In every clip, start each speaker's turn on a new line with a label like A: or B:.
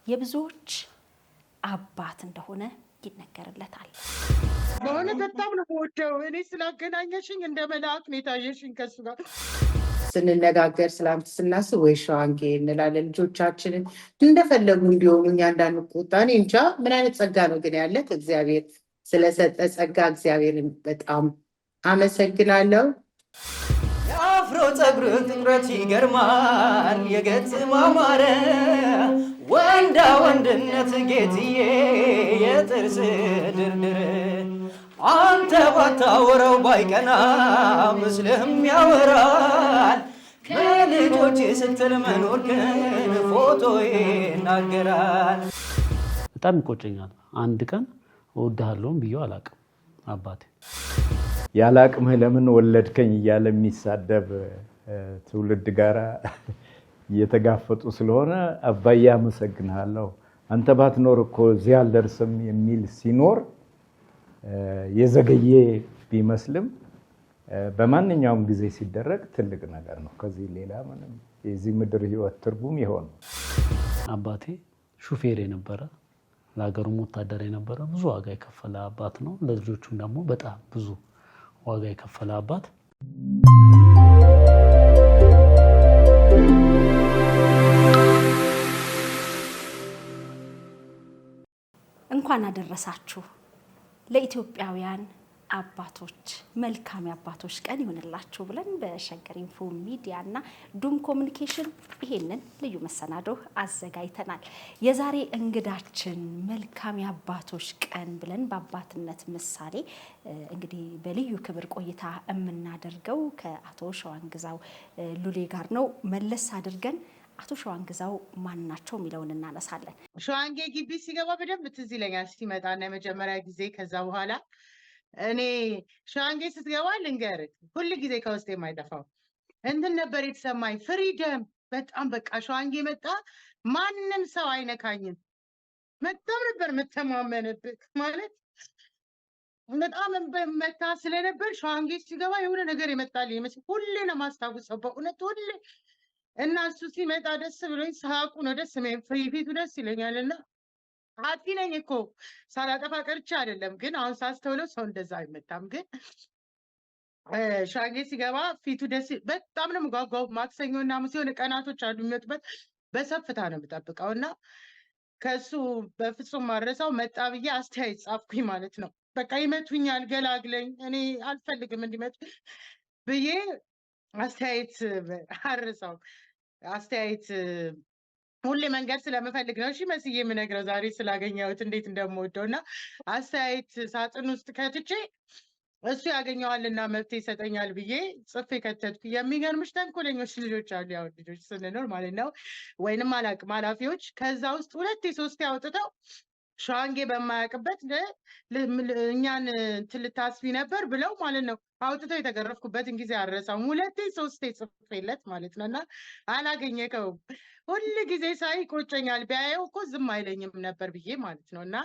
A: የብዙዎች አባት እንደሆነ ይነገርለታል።
B: በሆነ በጣም ነው ወደው እኔ ስላገናኘሽኝ እንደ መልአክ ነው የታየሽኝ ከሱ ጋር
C: ስንነጋገር ስላንተ ስናስብ ወይ ሸዋንጌ እንላለን። ልጆቻችንን እንደፈለጉ እንዲሆኑ እኛ እንዳንቆጣ። እኔ እንጃ ምን አይነት ጸጋ ነው ግን ያለት እግዚአብሔር ስለሰጠ ጸጋ እግዚአብሔርን በጣም አመሰግናለሁ።
D: የአፍሮ ጸጉር ጥቁረት ይገርማል የገጽ ማማረ ወንዳ ወንድነት ጌትዬ የጥርስ ድርድር አንተ ባታወራው ባይቀና ምስልህም ያወራል ከልጆች ስትል መኖርክን ፎቶ ይናገራል።
E: በጣም ይቆጨኛል። አንድ ቀን እወድሃለሁም ብዬው አላውቅም። አባቴ
F: ያለ አቅምህ ለምን ወለድከኝ እያለ የሚሳደብ ትውልድ ጋራ እየተጋፈጡ ስለሆነ አባዬ አመሰግንሃለሁ፣ አንተ ባትኖር እኮ እዚህ አልደርስም የሚል ሲኖር የዘገየ ቢመስልም በማንኛውም ጊዜ ሲደረግ ትልቅ ነገር ነው። ከዚህ ሌላ ምንም የዚህ ምድር ህይወት ትርጉም ይሆን።
E: አባቴ ሹፌር የነበረ ለሀገሩም ወታደር የነበረ ብዙ ዋጋ የከፈለ አባት ነው። ለልጆቹም ደግሞ በጣም ብዙ ዋጋ የከፈለ አባት።
A: እንኳን አደረሳችሁ ለኢትዮጵያውያን አባቶች መልካም አባቶች ቀን ይሁንላችሁ ብለን በሸገር ኢንፎ ሚዲያ እና ዱም ኮሙኒኬሽን ይሄንን ልዩ መሰናዶ አዘጋጅተናል። የዛሬ እንግዳችን መልካም አባቶች ቀን ብለን በአባትነት ምሳሌ እንግዲህ በልዩ ክብር ቆይታ የምናደርገው ከአቶ ሸዋንግዛው ሉሌ ጋር ነው። መለስ አድርገን አቶ ሸዋንግዛው ማን ናቸው የሚለውን እናነሳለን።
B: ሸዋንጌ ግቢ ሲገባ በደንብ ትዝ ይለኛል ሲመጣና የመጀመሪያ ጊዜ። ከዛ በኋላ እኔ ሸዋንጌ ስትገባ ልንገርህ ሁል ጊዜ ከውስጥ የማይጠፋው እንትን ነበር የተሰማኝ፣ ፍሪደም። በጣም በቃ ሸዋንጌ መጣ ማንም ሰው አይነካኝም። በጣም ነበር የምተማመንብህ ማለት በጣም መታ ስለነበር ሸዋንጌ ሲገባ የሆነ ነገር ይመጣልኝ ይመስል ሁሌ ነው የማስታውሰው በእውነት ሁሌ። እና እሱ ሲመጣ ደስ ብሎኝ ሳቁ ነው ደስ ፊቱ ደስ ይለኛል። እና አጥፊ ነኝ እኮ ሳላጠፋ ቀርቼ አይደለም፣ ግን አሁን ሳስተውለው ሰው እንደዛ አይመታም። ግን ሸዋንጌ ሲገባ ፊቱ ደስ በጣም ነው የምጓጓው። ማክሰኞ እና ሐሙስ የሆነ ቀናቶች አሉ የሚመጡበት በሰፍታ ነው የምጠብቀው። እና ከሱ በፍጹም ማድረሳው መጣ ብዬ አስተያየት ጻፍኩኝ ማለት ነው። በቃ ይመቱኛል፣ ገላግለኝ፣ እኔ አልፈልግም እንዲመቱ ብዬ አስተያየት አርሰው አስተያየት ሁሌ መንገድ ስለምፈልግ ነው። እሺ መስዬ የምነግረው ዛሬ ስላገኘሁት እንዴት እንደምወደው እና አስተያየት ሳጥን ውስጥ ከትቼ እሱ ያገኘዋልና መብት ይሰጠኛል ብዬ ጽፌ ከተትኩ። የሚገርምሽ ተንኮለኞች ልጆች አሉ፣ ያው ልጆች ስንኖር ማለት ነው፣ ወይንም አላቅም ኃላፊዎች። ከዛ ውስጥ 2 3 አውጥተው ሸዋንጌ በማያውቅበት እኛን ልታስቢ ነበር ብለው ማለት ነው አውጥተው የተገረፍኩበትን ጊዜ አልረሳውም። 2 3 ጽፌለት ማለት ነው። እና አላገኘከውም ሁል ጊዜ ሳይ ቆጨኛል። ቢያየው እኮ ዝም አይለኝም ነበር ብዬ ማለት ነው። እና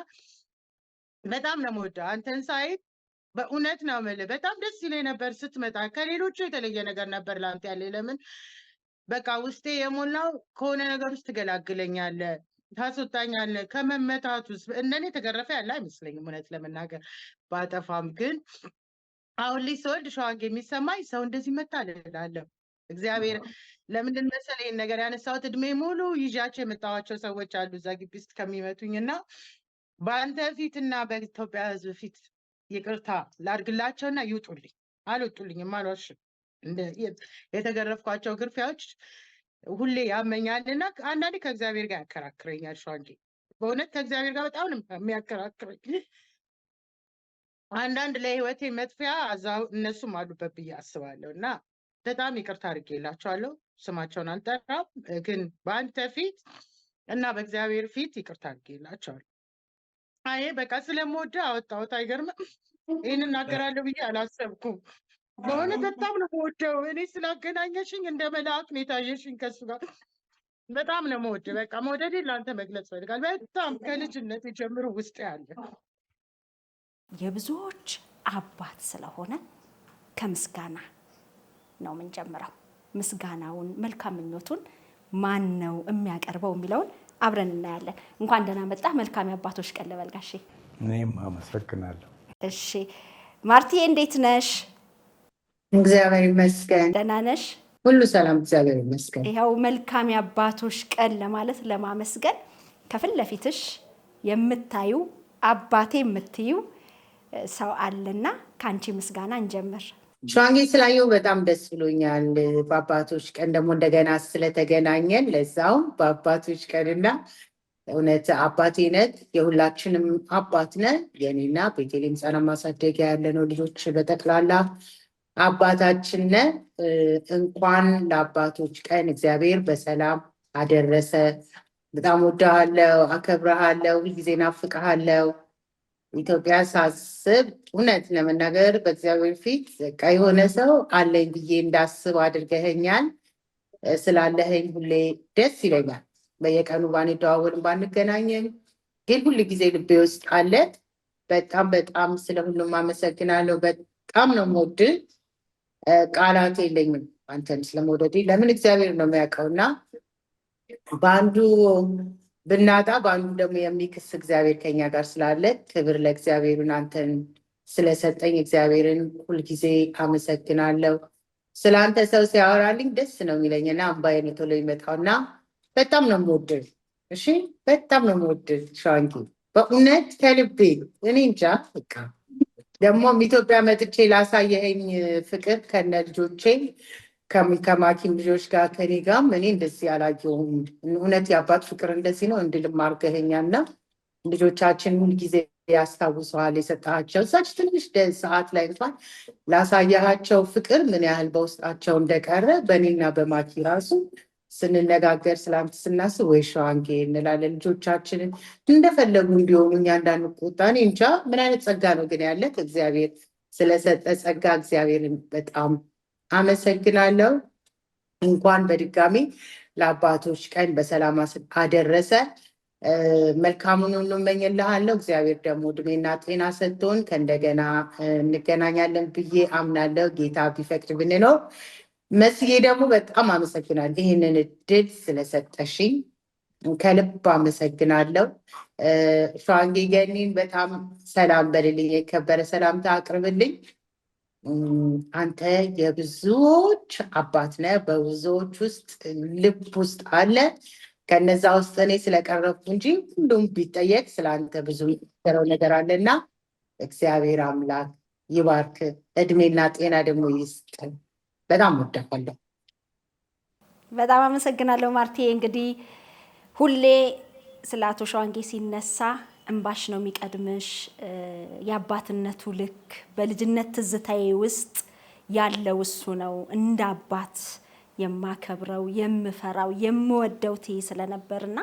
B: በጣም ነው የምወደው አንተን ሳይ በእውነት ነው የምልህ። በጣም ደስ ይለኝ ነበር ስትመጣ። ከሌሎቹ የተለየ ነገር ነበር ላንተ ያለ። ለምን በቃ ውስጤ የሞላው ከሆነ ነገር ውስጥ ትገላግለኛለህ፣ ታስወጣኛለህ ከመመታት ውስጥ። እንደኔ ተገረፈ ያለ አይመስለኝም እውነት ለመናገር ባጠፋም። ግን አሁን ላይ ስወልድ ሸዋንጌ የሚሰማኝ ሰው እንደዚህ መታል እላለሁ። እግዚአብሔር ለምንድን መሰለኝ ይሄን ነገር ያነሳሁት፣ እድሜ ሙሉ ይዣቸው የመጣኋቸው ሰዎች አሉ እዛ ግቢ ውስጥ ከሚመቱኝ እና በአንተ ፊትና በኢትዮጵያ ሕዝብ ፊት ይቅርታ ላድርግላቸውና ይውጡልኝ። አልወጡልኝም፣ አልዋሽም። የተገረፍኳቸው ግርፊያዎች ሁሌ ያመኛልና አንዳንዴ ከእግዚአብሔር ጋር ያከራክረኛል። ሸዋንጌ በእውነት ከእግዚአብሔር ጋር በጣም ነው የሚያከራክረኝ። አንዳንድ ለህይወቴ መጥፊያ እነሱም አሉበት ብዬ አስባለሁ። እና በጣም ይቅርታ አድርጌላቸዋለሁ። ስማቸውን አልጠራም፣ ግን በአንተ ፊት እና በእግዚአብሔር ፊት ይቅርታ አድርጌላቸዋለሁ። አይ በቃ ስለምወደው አወጣሁት። አይገርምም? ይህን እናገራለሁ ብዬ አላሰብኩም። በእውነት በጣም ነው የምወደው። እኔ ስላገናኘሽኝ እንደ መልአክ ነው የታየሽኝ ከሱ ጋር። በጣም ነው የምወደው። በቃ መውደዴን ለአንተ መግለጽ ፈልጋል። በጣም ከልጅነት ጀምሮ ውስጥ ያለ
A: የብዙዎች አባት ስለሆነ ከምስጋና ነው የምንጀምረው። ምስጋናውን መልካም ምኞቱን ማን ነው የሚያቀርበው የሚለውን አብረን እናያለን። እንኳን ደህና መጣህ። መልካም የአባቶች ቀን ልበል ጋሼ።
F: እኔም አመሰግናለሁ።
A: እሺ ማርቲዬ እንዴት ነሽ?
C: እግዚአብሔር ይመስገን።
A: ደህና ነሽ?
C: ሁሉ ሰላም፣ እግዚአብሔር ይመስገን።
A: ይኸው መልካም የአባቶች ቀን ለማለት ለማመስገን ከፊት ለፊትሽ የምታዩ አባቴ የምትዩ ሰው አለና ከአንቺ ምስጋና እንጀምር።
C: ሸዋንጌ ስላየው በጣም ደስ ብሎኛል። በአባቶች ቀን ደግሞ እንደገና ስለተገናኘን ለዛውም በአባቶች ቀንና እውነት አባቴነት የሁላችንም አባት ነህ። የኔና ቤቴሌም ሕፃናት ማሳደጊያ ያለነው ልጆች በጠቅላላ አባታችን ነህ። እንኳን ለአባቶች ቀን እግዚአብሔር በሰላም አደረሰ። በጣም ወድሃለሁ፣ አከብረሃለሁ፣ ሁልጊዜ ናፍቅሃለሁ። ኢትዮጵያ ሳስብ እውነት ለመናገር በእግዚአብሔር ፊት በቃ የሆነ ሰው አለኝ ብዬ እንዳስብ አድርገኸኛል። ስላለኸኝ ሁሌ ደስ ይለኛል። በየቀኑ ባንደዋወልም ባንገናኝም ግን ሁል ጊዜ ልቤ ውስጥ አለ። በጣም በጣም ስለ ሁሉም አመሰግናለሁ። በጣም ነው የምወድህ። ቃላት የለኝም አንተን ስለመውደድ። ለምን እግዚአብሔር ነው የሚያውቀውና በአንዱ ብናጣ በአንዱ ደግሞ የሚክስ እግዚአብሔር ከኛ ጋር ስላለ ክብር ለእግዚአብሔርን አንተን ስለሰጠኝ እግዚአብሔርን ሁልጊዜ አመሰግናለሁ። ስለ አንተ ሰው ሲያወራልኝ ደስ ነው የሚለኝና አምባዬ ነው ቶሎ ይመጣውና በጣም ነው የምወድህ። እሺ በጣም ነው የምወድህ ሸዋንጌ፣ በእውነት ከልቤ። እኔ እንጃ በቃ ደግሞም ኢትዮጵያ መጥቼ ላሳየኸኝ ፍቅር ከነ ልጆቼ ከማኪም ልጆች ጋር ከኔ ጋርም እኔ እንደዚህ አላየሁም። እውነት የአባት ፍቅር እንደዚህ ነው እንድልም አድርገኸኛልና ልጆቻችን ሁልጊዜ ያስታውሰዋል የሰጣቸው እዛች ትንሽ ሰዓት ላይ እንኳን ላሳያቸው ፍቅር ምን ያህል በውስጣቸው እንደቀረ በእኔና በማኪ ራሱ ስንነጋገር ስላንተ ስናስብ ወይ ሸዋንጌ እንላለን። ልጆቻችንን እንደፈለጉ እንዲሆኑ እኛ እንዳንቆጣ። እኔ እንጃ ምን አይነት ጸጋ ነው ግን ያለ እግዚአብሔር ስለሰጠ ጸጋ እግዚአብሔርን በጣም አመሰግናለሁ። እንኳን በድጋሚ ለአባቶች ቀን በሰላም አደረሰ። መልካሙን ሁሉ እመኝልሃለሁ። እግዚአብሔር ደግሞ እድሜና ጤና ሰጥቶን ከእንደገና እንገናኛለን ብዬ አምናለሁ። ጌታ ቢፈቅድ ብንኖር። መስዬ ደግሞ በጣም አመሰግናለሁ ይህንን እድል ስለሰጠሽኝ ከልብ አመሰግናለሁ። ሸዋንጌ ገኒን በጣም ሰላም በልልኝ፣ የከበረ ሰላምታ አቅርብልኝ። አንተ የብዙዎች አባት ነህ፣ በብዙዎች ውስጥ ልብ ውስጥ አለ። ከነዛ ውስጥ እኔ ስለቀረብኩ እንጂ ሁሉም ቢጠየቅ ስለአንተ ብዙ የሚነገረው ነገር አለና እግዚአብሔር አምላክ ይባርክ፣ እድሜና ጤና ደግሞ ይስጥ። በጣም ወዳለሁ።
A: በጣም አመሰግናለሁ ማርቲዬ። እንግዲህ ሁሌ ስለ አቶ ሸዋንጌ ሲነሳ እንባሽ ነው የሚቀድምሽ። የአባትነቱ ልክ በልጅነት ትዝታዬ ውስጥ ያለው እሱ ነው። እንደ አባት የማከብረው የምፈራው የምወደው ትይ ስለነበርና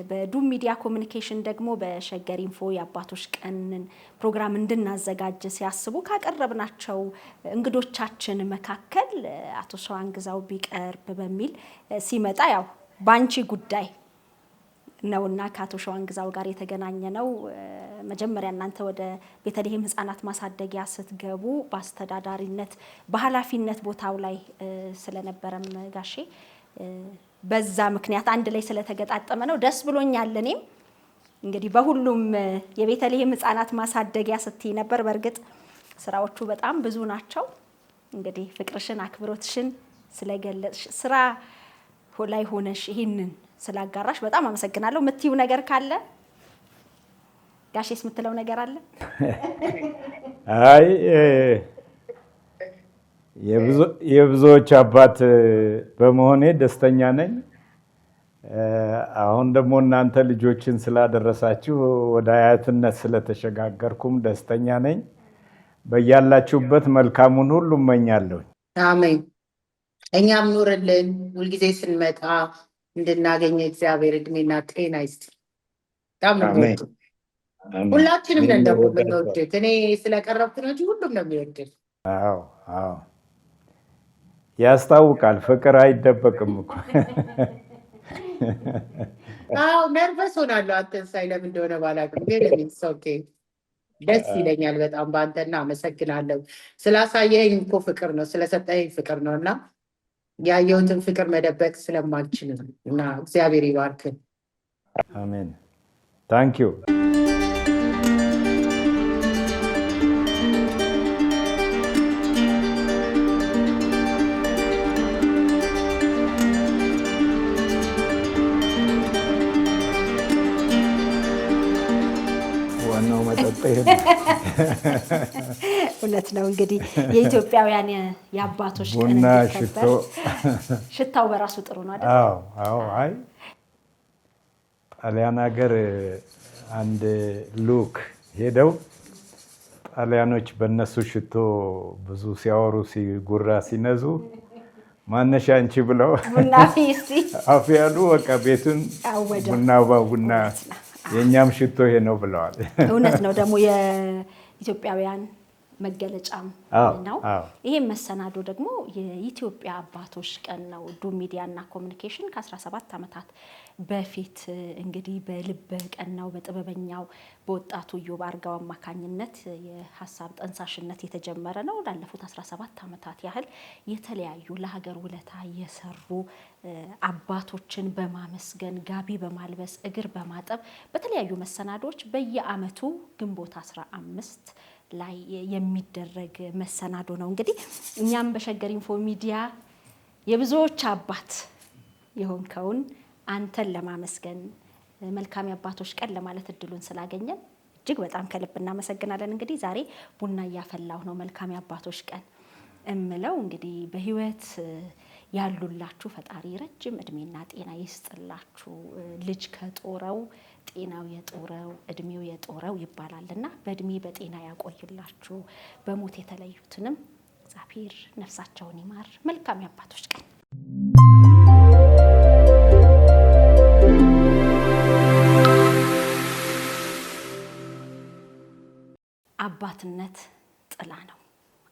A: በዱም ሚዲያ ኮሚኒኬሽን ደግሞ በሸገር ኢንፎ የአባቶች ቀንን ፕሮግራም እንድናዘጋጅ ሲያስቡ ካቀረብናቸው እንግዶቻችን መካከል አቶ ሸዋንግዛው ቢቀርብ በሚል ሲመጣ ያው ባንቺ ጉዳይ ነውና ከአቶ ሸዋንግዛው ጋር የተገናኘ ነው። መጀመሪያ እናንተ ወደ ቤተልሔም ሕፃናት ማሳደጊያ ስትገቡ በአስተዳዳሪነት በኃላፊነት ቦታው ላይ ስለነበረም ጋሼ በዛ ምክንያት አንድ ላይ ስለተገጣጠመ ነው። ደስ ብሎኛል። እኔም እንግዲህ በሁሉም የቤተልሔም ሕፃናት ማሳደጊያ ስትይ ነበር። በእርግጥ ስራዎቹ በጣም ብዙ ናቸው። እንግዲህ ፍቅርሽን አክብሮትሽን ስለገለጽሽ ስራ ላይ ሆነሽ ይህንን ስላጋራሽ በጣም አመሰግናለሁ። የምትይው ነገር ካለ ጋሼስ የምትለው ነገር አለ?
F: አይ የብዙዎች አባት በመሆኔ ደስተኛ ነኝ። አሁን ደግሞ እናንተ ልጆችን ስላደረሳችሁ ወደ አያትነት ስለተሸጋገርኩም ደስተኛ ነኝ። በያላችሁበት መልካሙን ሁሉ እመኛለሁ።
C: አሜን። እኛም ኑርልን፣ ሁልጊዜ ስንመጣ እንድናገኘ እግዚአብሔር እድሜና ጤና ይስጥ። በጣም ነው የምወድህ። ሁላችንም ነን ደግሞ የምንወድህ። እኔ ስለቀረብክ ነው እንጂ ሁሉም ነው የሚወድህ።
F: አዎ አዎ፣ ያስታውቃል። ፍቅር አይደበቅም እኮ።
C: አዎ ነርቨስ ሆናለሁ አንተን ሳይ፣ ለምን እንደሆነ ባላውቅም ግን ኦኬ ደስ ይለኛል በጣም በአንተና አመሰግናለሁ። ስላሳየኸኝ እኮ ፍቅር ነው፣ ስለሰጠኸኝ ፍቅር ነው እና ያየሁትን ፍቅር መደበቅ ስለማልችል እና እግዚአብሔር ይባርክን።
F: አሜን። ታንክ ዩ። ዋናው መጠጥ ይሄ ነው።
A: እውነት ነው። እንግዲህ የኢትዮጵያውያን የአባቶች ቀን
F: ቡና
A: እንዲከበር ሽታው በራሱ ጥሩ ነው አይደል?
F: አዎ። አይ ጣሊያን ሀገር አንድ ሉክ ሄደው ጣሊያኖች በእነሱ ሽቶ ብዙ ሲያወሩ ሲጉራ ሲነዙ ማነሻ አንቺ ብለው
A: ቡና ፊስቲ
F: አፍ ያሉ በቃ ቤቱን ቡና የኛም ሽቶ ይሄ ነው ብለዋል።
A: እውነት ነው። ደግሞ የኢትዮጵያውያን መገለጫም ነው። ይሄም መሰናዶ ደግሞ የኢትዮጵያ አባቶች ቀን ነው። ዱም ሚዲያ እና ኮሚኒኬሽን ከ17 ዓመታት በፊት እንግዲህ በልበ ቀናው በጥበበኛው በወጣቱ ኢዮብ አርጋው አማካኝነት የሀሳብ ጠንሳሽነት የተጀመረ ነው። ላለፉት 17 ዓመታት ያህል የተለያዩ ለሀገር ውለታ የሰሩ አባቶችን በማመስገን ጋቢ በማልበስ እግር በማጠብ በተለያዩ መሰናዶች በየዓመቱ ግንቦት 15 ላይ የሚደረግ መሰናዶ ነው። እንግዲህ እኛም በሸገር ኢንፎ ሚዲያ የብዙዎች አባት የሆንከውን አንተን ለማመስገን መልካም የአባቶች ቀን ለማለት እድሉን ስላገኘን እጅግ በጣም ከልብ እናመሰግናለን። እንግዲህ ዛሬ ቡና እያፈላሁ ነው። መልካም የአባቶች ቀን እምለው እንግዲህ በህይወት ያሉላችሁ ፈጣሪ ረጅም እድሜና ጤና ይስጥላችሁ። ልጅ ከጦረው ጤናው የጦረው እድሜው የጦረው ይባላልና በእድሜ በጤና ያቆይላችሁ። በሞት የተለዩትንም እግዚአብሔር ነፍሳቸውን ይማር። መልካም የአባቶች ቀን። አባትነት ጥላ ነው።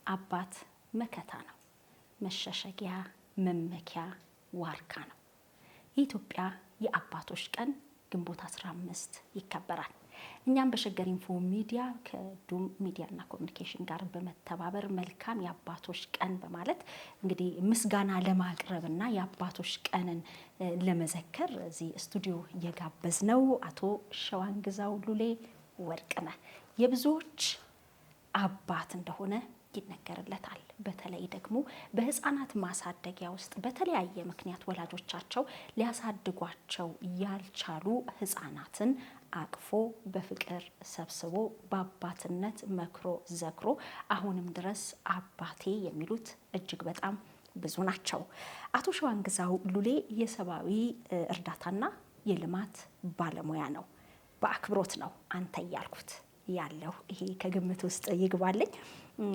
A: አባት መከታ ነው። መሸሸጊያ መመኪያ ዋርካ ነው። የኢትዮጵያ የአባቶች ቀን ግንቦት 15 ይከበራል። እኛም በሸገር ኢንፎ ሚዲያ ከዱም ሚዲያ እና ኮሚኒኬሽን ጋር በመተባበር መልካም የአባቶች ቀን በማለት እንግዲህ ምስጋና ለማቅረብ እና የአባቶች ቀንን ለመዘከር እዚህ ስቱዲዮ እየጋበዝ ነው አቶ ሸዋንግዛው ሉሌ ወርቅነህ የብዙዎች አባት እንደሆነ ይነገርለታል። በተለይ ደግሞ በህፃናት ማሳደጊያ ውስጥ በተለያየ ምክንያት ወላጆቻቸው ሊያሳድጓቸው ያልቻሉ ህፃናትን አቅፎ በፍቅር ሰብስቦ በአባትነት መክሮ ዘክሮ አሁንም ድረስ አባቴ የሚሉት እጅግ በጣም ብዙ ናቸው። አቶ ሸዋንግዛው ሉሌ የሰብአዊ እርዳታና የልማት ባለሙያ ነው። በአክብሮት ነው አንተ እያልኩት ያለው። ይሄ ከግምት ውስጥ ይግባልኝ።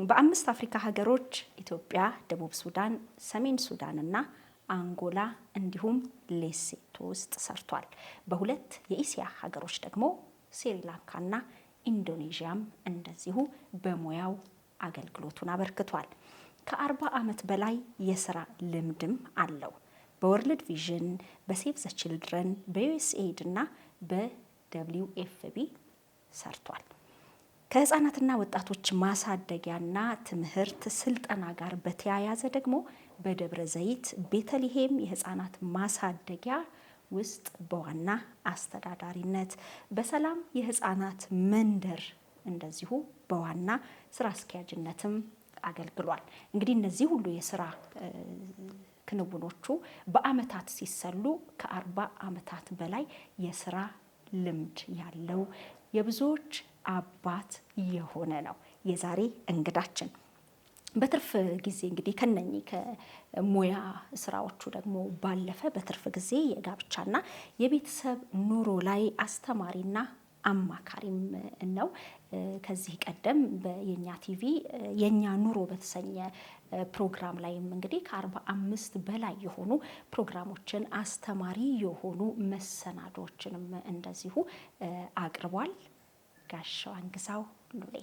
A: በ5 አፍሪካ ሀገሮች ኢትዮጵያ፣ ደቡብ ሱዳን፣ ሰሜን ሱዳን እና አንጎላ እንዲሁም ሌሴቶ ውስጥ ሰርቷል። በ2 የኢሲያ ሀገሮች ደግሞ ስሪላንካና ኢንዶኔዥያም እንደዚሁ በሙያው አገልግሎቱን አበርክቷል። ከ40 ዓመት በላይ የስራ ልምድም አለው። በወርልድ ቪዥን፣ በሴቭ ዘ ችልድረን፣ በዩኤስኤድ እና በWFP ሰርቷል። ከህፃናትና ወጣቶች ማሳደጊያና ትምህርት ስልጠና ጋር በተያያዘ ደግሞ በደብረ ዘይት ቤተልሔም የህፃናት ማሳደጊያ ውስጥ በዋና አስተዳዳሪነት፣ በሰላም የህፃናት መንደር እንደዚሁ በዋና ስራ አስኪያጅነትም አገልግሏል። እንግዲህ እነዚህ ሁሉ የስራ ክንውኖቹ በአመታት ሲሰሉ ከ40 ዓመታት በላይ የስራ ልምድ ያለው የብዙዎች አባት የሆነ ነው የዛሬ እንግዳችን። በትርፍ ጊዜ እንግዲህ ከነኚህ ከሙያ ስራዎቹ ደግሞ ባለፈ በትርፍ ጊዜ የጋብቻና የቤተሰብ ኑሮ ላይ አስተማሪና አማካሪም ነው። ከዚህ ቀደም በየኛ ቲቪ የኛ ኑሮ በተሰኘ ፕሮግራም ላይም እንግዲህ ከ45 በላይ የሆኑ ፕሮግራሞችን አስተማሪ የሆኑ መሰናዶዎችንም እንደዚሁ አቅርቧል። ጋሽ ሸዋንግዛው ሉሌ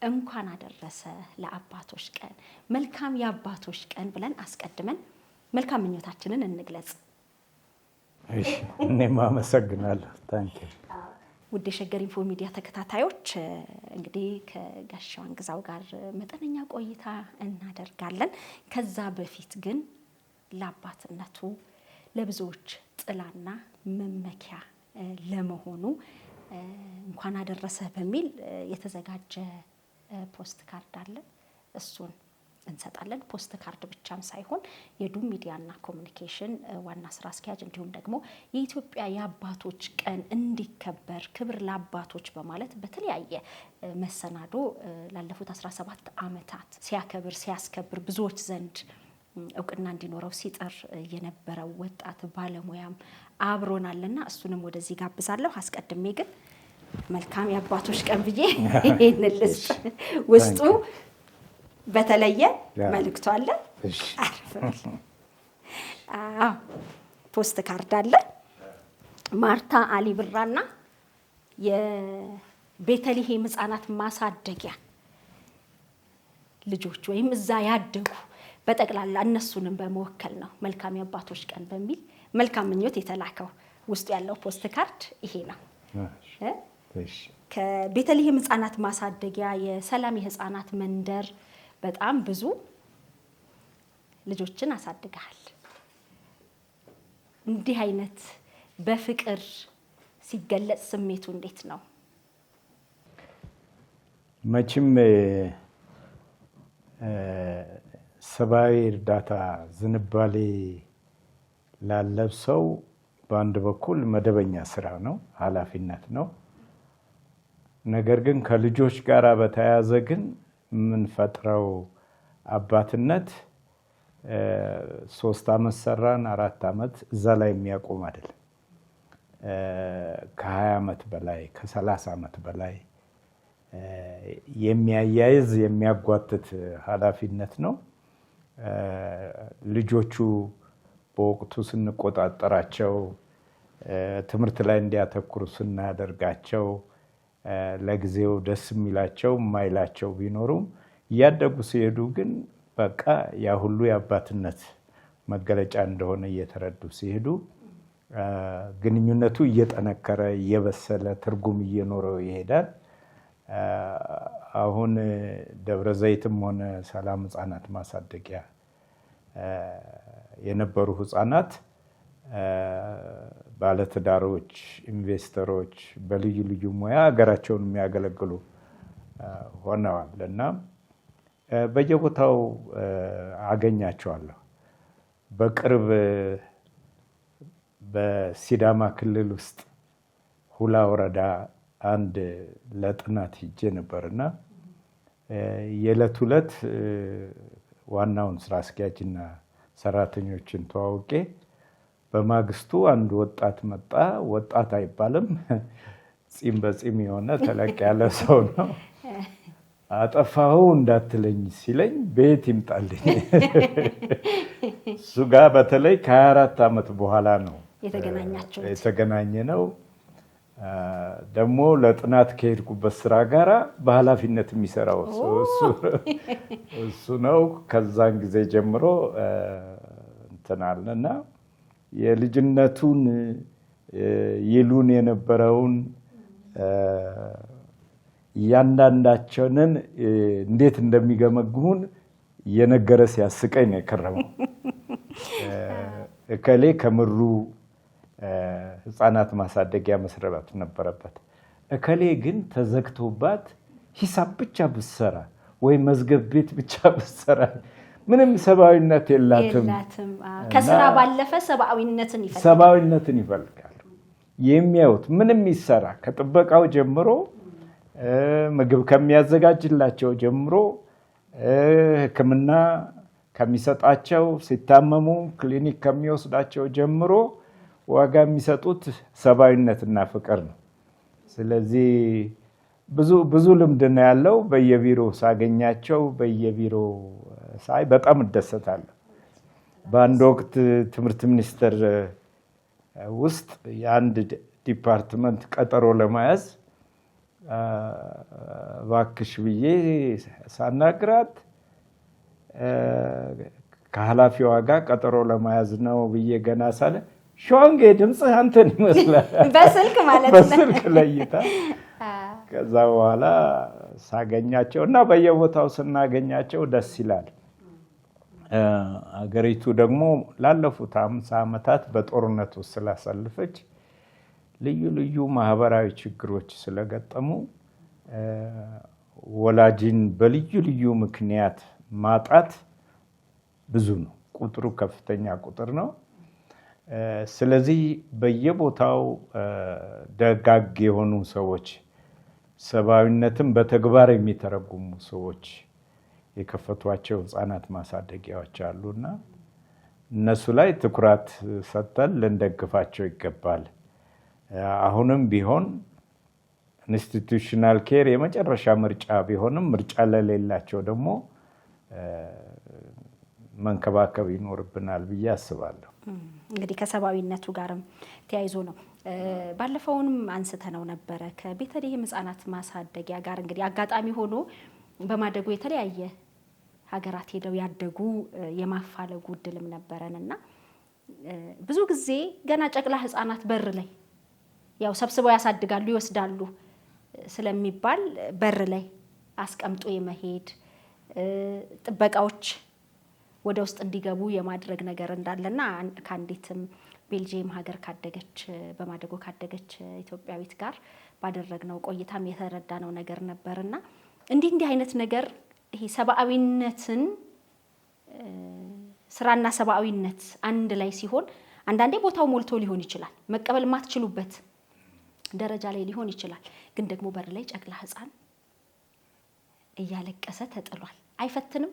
A: እንኳን አደረሰ ለአባቶች ቀን። መልካም የአባቶች ቀን ብለን አስቀድመን መልካም ምኞታችንን እንግለጽ።
F: እሺ፣ እኔም አመሰግናለሁ። ታንኪ
A: ውድ የሸገር ኢንፎ ሚዲያ ተከታታዮች እንግዲህ ከጋሽ ሸዋንግዛው ጋር መጠነኛ ቆይታ እናደርጋለን። ከዛ በፊት ግን ለአባትነቱ ለብዙዎች ጥላና መመኪያ ለመሆኑ እንኳን አደረሰህ በሚል የተዘጋጀ ፖስት ካርድ አለ። እሱን እንሰጣለን። ፖስት ካርድ ብቻም ሳይሆን የዱም ሚዲያና ኮሚኒኬሽን ዋና ስራ አስኪያጅ እንዲሁም ደግሞ የኢትዮጵያ የአባቶች ቀን እንዲከበር ክብር ለአባቶች በማለት በተለያየ መሰናዶ ላለፉት 17 ዓመታት ሲያስከብር ብዙዎች ዘንድ እውቅና እንዲኖረው ሲጥር የነበረው ወጣት ባለሙያም አብሮናልና እሱንም ወደዚህ ጋብዛለሁ። አስቀድሜ ግን መልካም የአባቶች ቀን ብዬ ይሄንን ልስጥ። ውስጡ በተለየ መልእክቱ አለ። ፖስት ካርድ አለ። ማርታ አሊ ብራና የቤተልሔም ሕፃናት ማሳደጊያ ልጆች ወይም እዛ ያደጉ በጠቅላላ እነሱንም በመወከል ነው መልካም የአባቶች ቀን በሚል መልካም ምኞት የተላከው። ውስጡ ያለው ፖስት ካርድ ይሄ ነው። ከቤተልሔም ሕፃናት ማሳደጊያ የሰላም የሕፃናት መንደር በጣም ብዙ ልጆችን አሳድገሃል። እንዲህ አይነት በፍቅር ሲገለጽ ስሜቱ እንዴት ነው?
F: መቼም ሰብአዊ እርዳታ ዝንባሌ ላለው ሰው በአንድ በኩል መደበኛ ስራ ነው፣ ኃላፊነት ነው። ነገር ግን ከልጆች ጋር በተያያዘ ግን የምንፈጥረው አባትነት 3 ዓመት ሰራን 4 ዓመት እዛ ላይ የሚያቆም አይደለም። ከ20 ዓመት በላይ ከ30 ዓመት በላይ የሚያያይዝ የሚያጓትት ኃላፊነት ነው። ልጆቹ በወቅቱ ስንቆጣጠራቸው፣ ትምህርት ላይ እንዲያተኩሩ ስናደርጋቸው፣ ለጊዜው ደስ የሚላቸው የማይላቸው ቢኖሩም እያደጉ ሲሄዱ ግን በቃ ያ ሁሉ የአባትነት መገለጫ እንደሆነ እየተረዱ ሲሄዱ ግንኙነቱ እየጠነከረ እየበሰለ ትርጉም እየኖረው ይሄዳል። አሁን ደብረ ዘይትም ሆነ ሰላም ሕፃናት ማሳደጊያ የነበሩ ሕፃናት ባለትዳሮች፣ ኢንቨስተሮች በልዩ ልዩ ሙያ ሀገራቸውን የሚያገለግሉ ሆነዋል እና በየቦታው አገኛቸዋለሁ። በቅርብ በሲዳማ ክልል ውስጥ ሁላ ወረዳ አንድ ለጥናት ሂጄ ነበርና የዕለት ዕለት ዋናውን ስራ አስኪያጅና ሰራተኞችን ተዋውቄ በማግስቱ አንድ ወጣት መጣ። ወጣት አይባልም፣ ፂም በፂም የሆነ ተለቅ ያለ ሰው ነው። አጠፋኸው እንዳትለኝ ሲለኝ ቤት ይምጣልኝ። እሱ ጋር በተለይ ከ24 ዓመት በኋላ ነው የተገናኘ ነው። ደግሞ ለጥናት ከሄድኩበት ስራ ጋራ በኃላፊነት የሚሰራው እሱ ነው። ከዛን ጊዜ ጀምሮ እንትናልና የልጅነቱን ይሉን የነበረውን እያንዳንዳቸውን እንዴት እንደሚገመግሙን እየነገረ ሲያስቀኝ ነው የከረመው። እከሌ ከምሩ ሕፃናት ማሳደጊያ መስራት ነበረበት፣ እከሌ ግን ተዘግቶባት ሂሳብ ብቻ ብትሰራ ወይ መዝገብ ቤት ብቻ ብትሰራ ምንም ሰብአዊነት የላትም።
A: ከስራ ባለፈ ሰብአዊነትን
F: ይፈልጋሉ። የሚያዩት ምንም ይሰራ ከጥበቃው ጀምሮ ምግብ ከሚያዘጋጅላቸው ጀምሮ ሕክምና ከሚሰጣቸው ሲታመሙ ክሊኒክ ከሚወስዳቸው ጀምሮ ዋጋ የሚሰጡት ሰብአዊነትና ፍቅር ነው። ስለዚህ ብዙ ልምድ ነው ያለው። በየቢሮ ሳገኛቸው በየቢሮ ሳይ በጣም እደሰታለሁ። በአንድ ወቅት ትምህርት ሚኒስቴር ውስጥ የአንድ ዲፓርትመንት ቀጠሮ ለመያዝ እባክሽ ብዬ ሳናግራት ከኃላፊዋ ጋር ቀጠሮ ለመያዝ ነው ብዬ ገና ሳለ ሸዋንጌ ድምፅህ አንተን ይመስላል
A: በስልክ ማለት ነው።
F: በስልክ ለይታ ከዛ በኋላ ሳገኛቸው እና በየቦታው ስናገኛቸው ደስ ይላል። አገሪቱ ደግሞ ላለፉት 50 ዓመታት በጦርነት ውስጥ ስላሳለፈች ልዩ ልዩ ማህበራዊ ችግሮች ስለገጠሙ ወላጅን በልዩ ልዩ ምክንያት ማጣት ብዙ ነው። ቁጥሩ ከፍተኛ ቁጥር ነው። ስለዚህ በየቦታው ደጋግ የሆኑ ሰዎች፣ ሰብአዊነትን በተግባር የሚተረጉሙ ሰዎች የከፈቷቸው ህፃናት ማሳደጊያዎች አሉና እነሱ ላይ ትኩረት ሰጥተን ልንደግፋቸው ይገባል። አሁንም ቢሆን ኢንስቲትዩሽናል ኬር የመጨረሻ ምርጫ ቢሆንም ምርጫ ለሌላቸው ደግሞ መንከባከብ ይኖርብናል ብዬ አስባለሁ።
A: እንግዲህ ከሰብአዊነቱ ጋርም ተያይዞ ነው። ባለፈውንም አንስተነው ነበረ ከቤተልሔም ህፃናት ማሳደጊያ ጋር እንግዲህ አጋጣሚ ሆኖ በማደጉ የተለያየ ሀገራት ሄደው ያደጉ የማፋለጉ እድልም ነበረን እና ብዙ ጊዜ ገና ጨቅላ ህፃናት በር ላይ ያው ሰብስበው ያሳድጋሉ ይወስዳሉ ስለሚባል በር ላይ አስቀምጦ የመሄድ ጥበቃዎች ወደ ውስጥ እንዲገቡ የማድረግ ነገር እንዳለና ከአንዲትም ቤልጂየም ሀገር ካደገች በማደጎ ካደገች ኢትዮጵያዊት ጋር ባደረግነው ቆይታም የተረዳነው ነገር ነበርና እንዲህ አይነት ነገር ይሄ ሰብአዊነትን ስራና ሰብአዊነት አንድ ላይ ሲሆን አንዳንዴ ቦታው ሞልቶ ሊሆን ይችላል፣ መቀበል ማትችሉበት ደረጃ ላይ ሊሆን ይችላል። ግን ደግሞ በር ላይ ጨቅላ ህፃን እያለቀሰ ተጥሏል። አይፈትንም?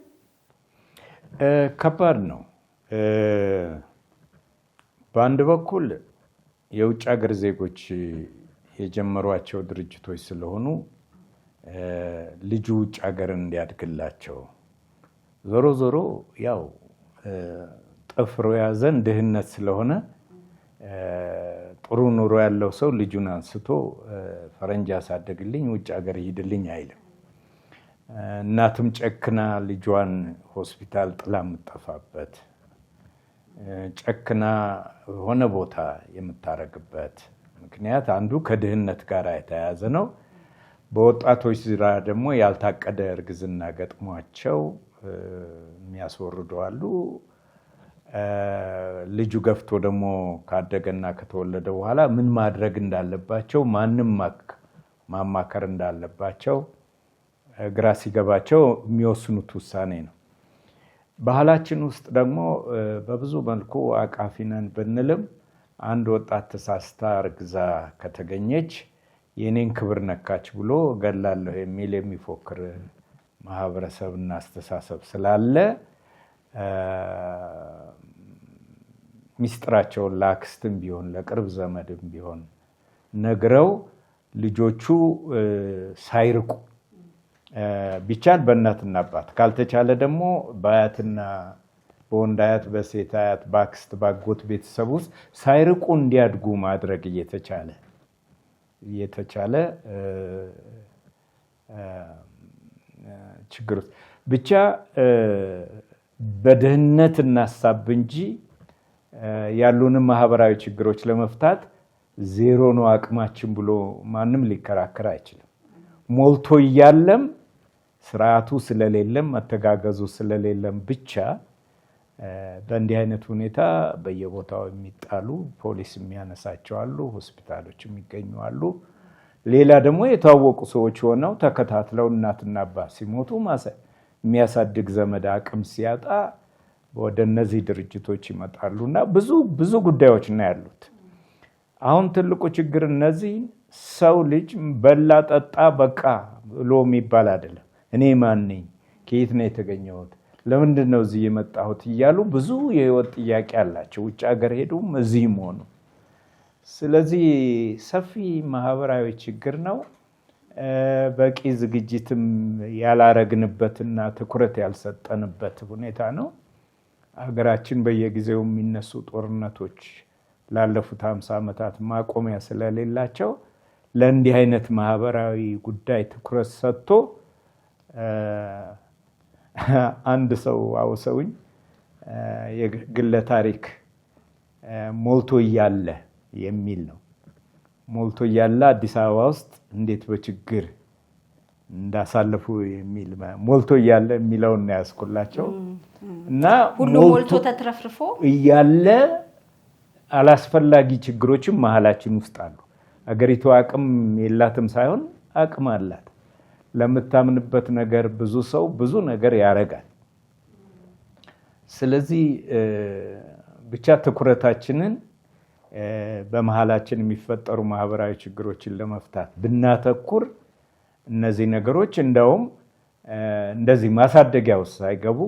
F: ከባድ ነው። በአንድ በኩል የውጭ ሀገር ዜጎች የጀመሯቸው ድርጅቶች ስለሆኑ ልጁ ውጭ ሀገር እንዲያድግላቸው ዞሮ ዞሮ ያው ጠፍሮ ያዘን ድህነት ስለሆነ ጥሩ ኑሮ ያለው ሰው ልጁን አንስቶ ፈረንጅ ያሳደግልኝ ውጭ ሀገር ይሄድልኝ አይልም። እናትም ጨክና ልጇን ሆስፒታል ጥላ የምትጠፋበት ጨክና ሆነ ቦታ የምታረግበት ምክንያት አንዱ ከድህነት ጋር የተያያዘ ነው። በወጣቶች ዙሪያ ደግሞ ያልታቀደ እርግዝና ገጥሟቸው የሚያስወርዱ አሉ። ልጁ ገፍቶ ደግሞ ካደገና ከተወለደ በኋላ ምን ማድረግ እንዳለባቸው ማንም ማማከር እንዳለባቸው ግራ ሲገባቸው የሚወስኑት ውሳኔ ነው። ባህላችን ውስጥ ደግሞ በብዙ መልኩ አቃፊ ነን ብንልም አንድ ወጣት ተሳስታ እርግዛ ከተገኘች የኔን ክብር ነካች ብሎ ገላለሁ የሚል የሚፎክር ማህበረሰብና አስተሳሰብ ስላለ ሚስጥራቸውን ለአክስትም ቢሆን ለቅርብ ዘመድም ቢሆን ነግረው ልጆቹ ሳይርቁ ቢቻል በእናትና አባት ካልተቻለ ደግሞ በአያትና በወንድ አያት በሴት አያት በአክስት ባጎት ቤተሰብ ውስጥ ሳይርቁ እንዲያድጉ ማድረግ እየተቻለ ችግር ውስጥ ብቻ በድህነት እናሳብ እንጂ ያሉንም ማህበራዊ ችግሮች ለመፍታት ዜሮ ነው አቅማችን ብሎ ማንም ሊከራከር አይችልም። ሞልቶ እያለም ስርዓቱ ስለሌለም መተጋገዙ ስለሌለም ብቻ በእንዲህ አይነት ሁኔታ በየቦታው የሚጣሉ ፖሊስ የሚያነሳቸው አሉ፣ ሆስፒታሎች የሚገኙ አሉ። ሌላ ደግሞ የታወቁ ሰዎች ሆነው ተከታትለው እናትና አባት ሲሞቱ የሚያሳድግ ዘመድ አቅም ሲያጣ ወደ እነዚህ ድርጅቶች ይመጣሉና ብዙ ጉዳዮች ነው ያሉት። አሁን ትልቁ ችግር እነዚህ ሰው ልጅ በላ ጠጣ በቃ ብሎ የሚባል አይደለም። እኔ ማን ነኝ? ከየት ነው የተገኘሁት? ለምንድን ነው እዚህ የመጣሁት? እያሉ ብዙ የህይወት ጥያቄ አላቸው፣ ውጭ ሀገር ሄዱም እዚህም ሆኑ። ስለዚህ ሰፊ ማህበራዊ ችግር ነው። በቂ ዝግጅትም ያላረግንበትና ትኩረት ያልሰጠንበት ሁኔታ ነው። ሀገራችን በየጊዜው የሚነሱ ጦርነቶች ላለፉት 50 ዓመታት ማቆሚያ ስለሌላቸው ለእንዲህ አይነት ማህበራዊ ጉዳይ ትኩረት ሰጥቶ አንድ ሰው አውሰውኝ የግለ ታሪክ ሞልቶ እያለ የሚል ነው። ሞልቶ እያለ አዲስ አበባ ውስጥ እንዴት በችግር እንዳሳለፉ የሚል ሞልቶ እያለ የሚለውን ነው ያስኩላቸው እና
A: ሁሉ ሞልቶ ተትረፍርፎ
F: እያለ አላስፈላጊ ችግሮችም መሀላችን ውስጥ አሉ። አገሪቱ አቅም የላትም ሳይሆን አቅም አላት። ለምታምንበት ነገር ብዙ ሰው ብዙ ነገር ያደርጋል። ስለዚህ ብቻ ትኩረታችንን በመሃላችን የሚፈጠሩ ማህበራዊ ችግሮችን ለመፍታት ብናተኩር እነዚህ ነገሮች እንደውም እንደዚህ ማሳደጊያ ውስጥ ሳይገቡ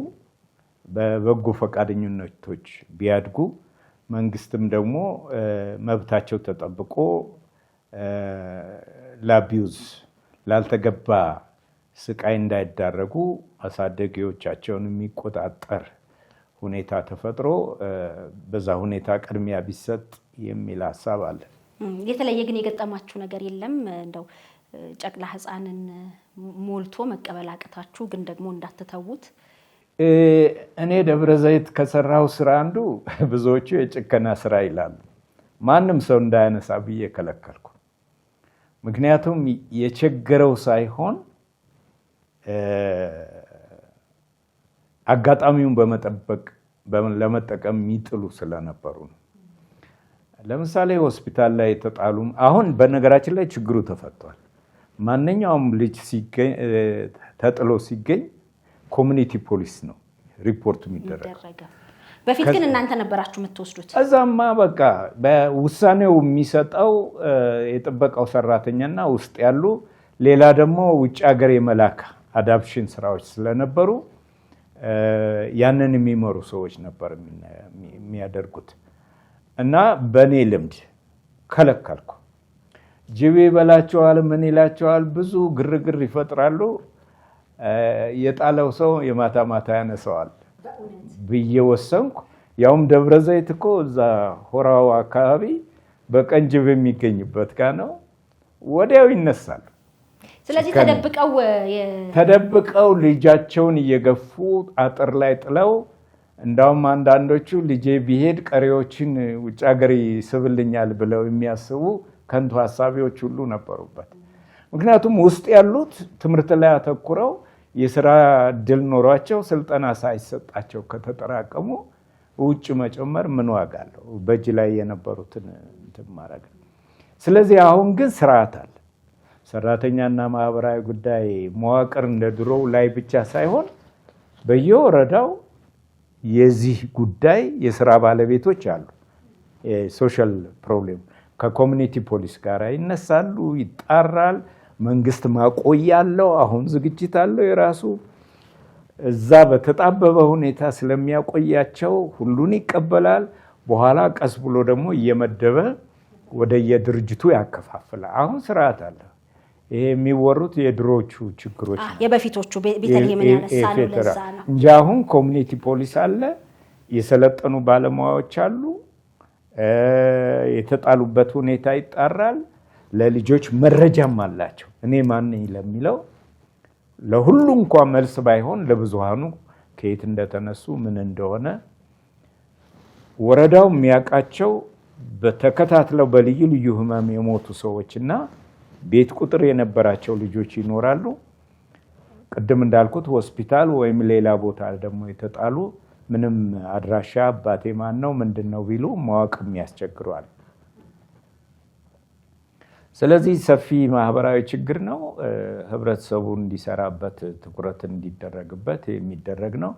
F: በበጎ ፈቃደኝነቶች ቢያድጉ መንግስትም ደግሞ መብታቸው ተጠብቆ ለአቢዩዝ ላልተገባ ስቃይ እንዳይዳረጉ አሳደጊዎቻቸውን የሚቆጣጠር ሁኔታ ተፈጥሮ በዛ ሁኔታ ቅድሚያ ቢሰጥ የሚል ሀሳብ አለ።
A: የተለየ ግን የገጠማችሁ ነገር የለም? እንደው ጨቅላ ህፃንን ሞልቶ መቀበል አቅታችሁ ግን ደግሞ እንዳትተዉት?
F: እኔ ደብረ ዘይት ከሰራው ስራ አንዱ ብዙዎቹ የጭከና ስራ ይላሉ። ማንም ሰው እንዳያነሳ ብዬ ከለከልኩ። ምክንያቱም የቸገረው ሳይሆን አጋጣሚውን ለመጠቀም የሚጥሉ ስለነበሩ ነው። ለምሳሌ ሆስፒታል ላይ ተጣሉ። አሁን በነገራችን ላይ ችግሩ ተፈቷል። ማንኛውም ልጅ ተጥሎ ሲገኝ ኮሚኒቲ ፖሊስ ነው ሪፖርት የሚደረገው።
A: በፊት ግን እናንተ ነበራችሁ የምትወስዱት?
F: እዛማ በቃ በውሳኔው የሚሰጠው የጥበቃው ሰራተኛና ውስጥ ያሉ ሌላ ደግሞ ውጭ ሀገር የመላክ አዳፕሽን ስራዎች ስለነበሩ ያንን የሚመሩ ሰዎች ነበር የሚያደርጉት። እና በእኔ ልምድ ከለከልኩ። ጅብ ይበላቸዋል፣ ምን ይላቸዋል፣ ብዙ ግርግር ይፈጥራሉ። የጣለው ሰው የማታ ማታ ያነሰዋል ብዬ ወሰንኩ። ያውም ደብረ ዘይት እኮ እዛ ሆራው አካባቢ በቀን ጅብ የሚገኝበት ጋር ነው። ወዲያው ይነሳሉ።
A: ስለዚህ
F: ተደብቀው ልጃቸውን እየገፉ አጥር ላይ ጥለው፣ እንዳውም አንዳንዶቹ ልጄ ቢሄድ ቀሪዎችን ውጭ ሀገር ይስብልኛል ብለው የሚያስቡ ከንቱ ሀሳቢዎች ሁሉ ነበሩበት። ምክንያቱም ውስጥ ያሉት ትምህርት ላይ አተኩረው የስራ እድል ኖሯቸው ስልጠና ሳይሰጣቸው ከተጠራቀሙ ውጭ መጨመር ምን ዋጋ አለው? በእጅ ላይ የነበሩትን እንትን ማድረግ። ስለዚህ አሁን ግን ስርዓት አለ። ሰራተኛና ማህበራዊ ጉዳይ መዋቅር እንደ ድሮው ላይ ብቻ ሳይሆን በየወረዳው የዚህ ጉዳይ የስራ ባለቤቶች አሉ። የሶሻል ፕሮብሌም ከኮሚኒቲ ፖሊስ ጋር ይነሳሉ፣ ይጣራል። መንግስት ማቆያ አለው። አሁን ዝግጅት አለው የራሱ። እዛ በተጣበበ ሁኔታ ስለሚያቆያቸው ሁሉን ይቀበላል። በኋላ ቀስ ብሎ ደግሞ እየመደበ ወደ የድርጅቱ ያከፋፍላል። አሁን ስርዓት አለ። ይሄ የሚወሩት የድሮቹ ችግሮች ነው።
A: የበፊቶቹ ቤተልሔምን ያነሳ ነው። ለዛ ነው
F: እንጂ አሁን ኮሚኒቲ ፖሊስ አለ፣ የሰለጠኑ ባለሙያዎች አሉ። የተጣሉበት ሁኔታ ይጣራል። ለልጆች መረጃም አላቸው። እኔ ማን ነኝ ለሚለው ለሁሉ እንኳን መልስ ባይሆን ለብዙሃኑ ከየት እንደተነሱ ምን እንደሆነ ወረዳው የሚያውቃቸው በተከታትለው በልዩ ልዩ ህመም የሞቱ ሰዎችና ቤት ቁጥር የነበራቸው ልጆች ይኖራሉ። ቅድም እንዳልኩት ሆስፒታል ወይም ሌላ ቦታ ደግሞ የተጣሉ ምንም አድራሻ አባቴ ማን ነው ምንድነው ቢሉ ማወቅም ያስቸግረዋል። ስለዚህ ሰፊ ማህበራዊ ችግር ነው። ህብረተሰቡ እንዲሰራበት ትኩረት እንዲደረግበት የሚደረግ ነው።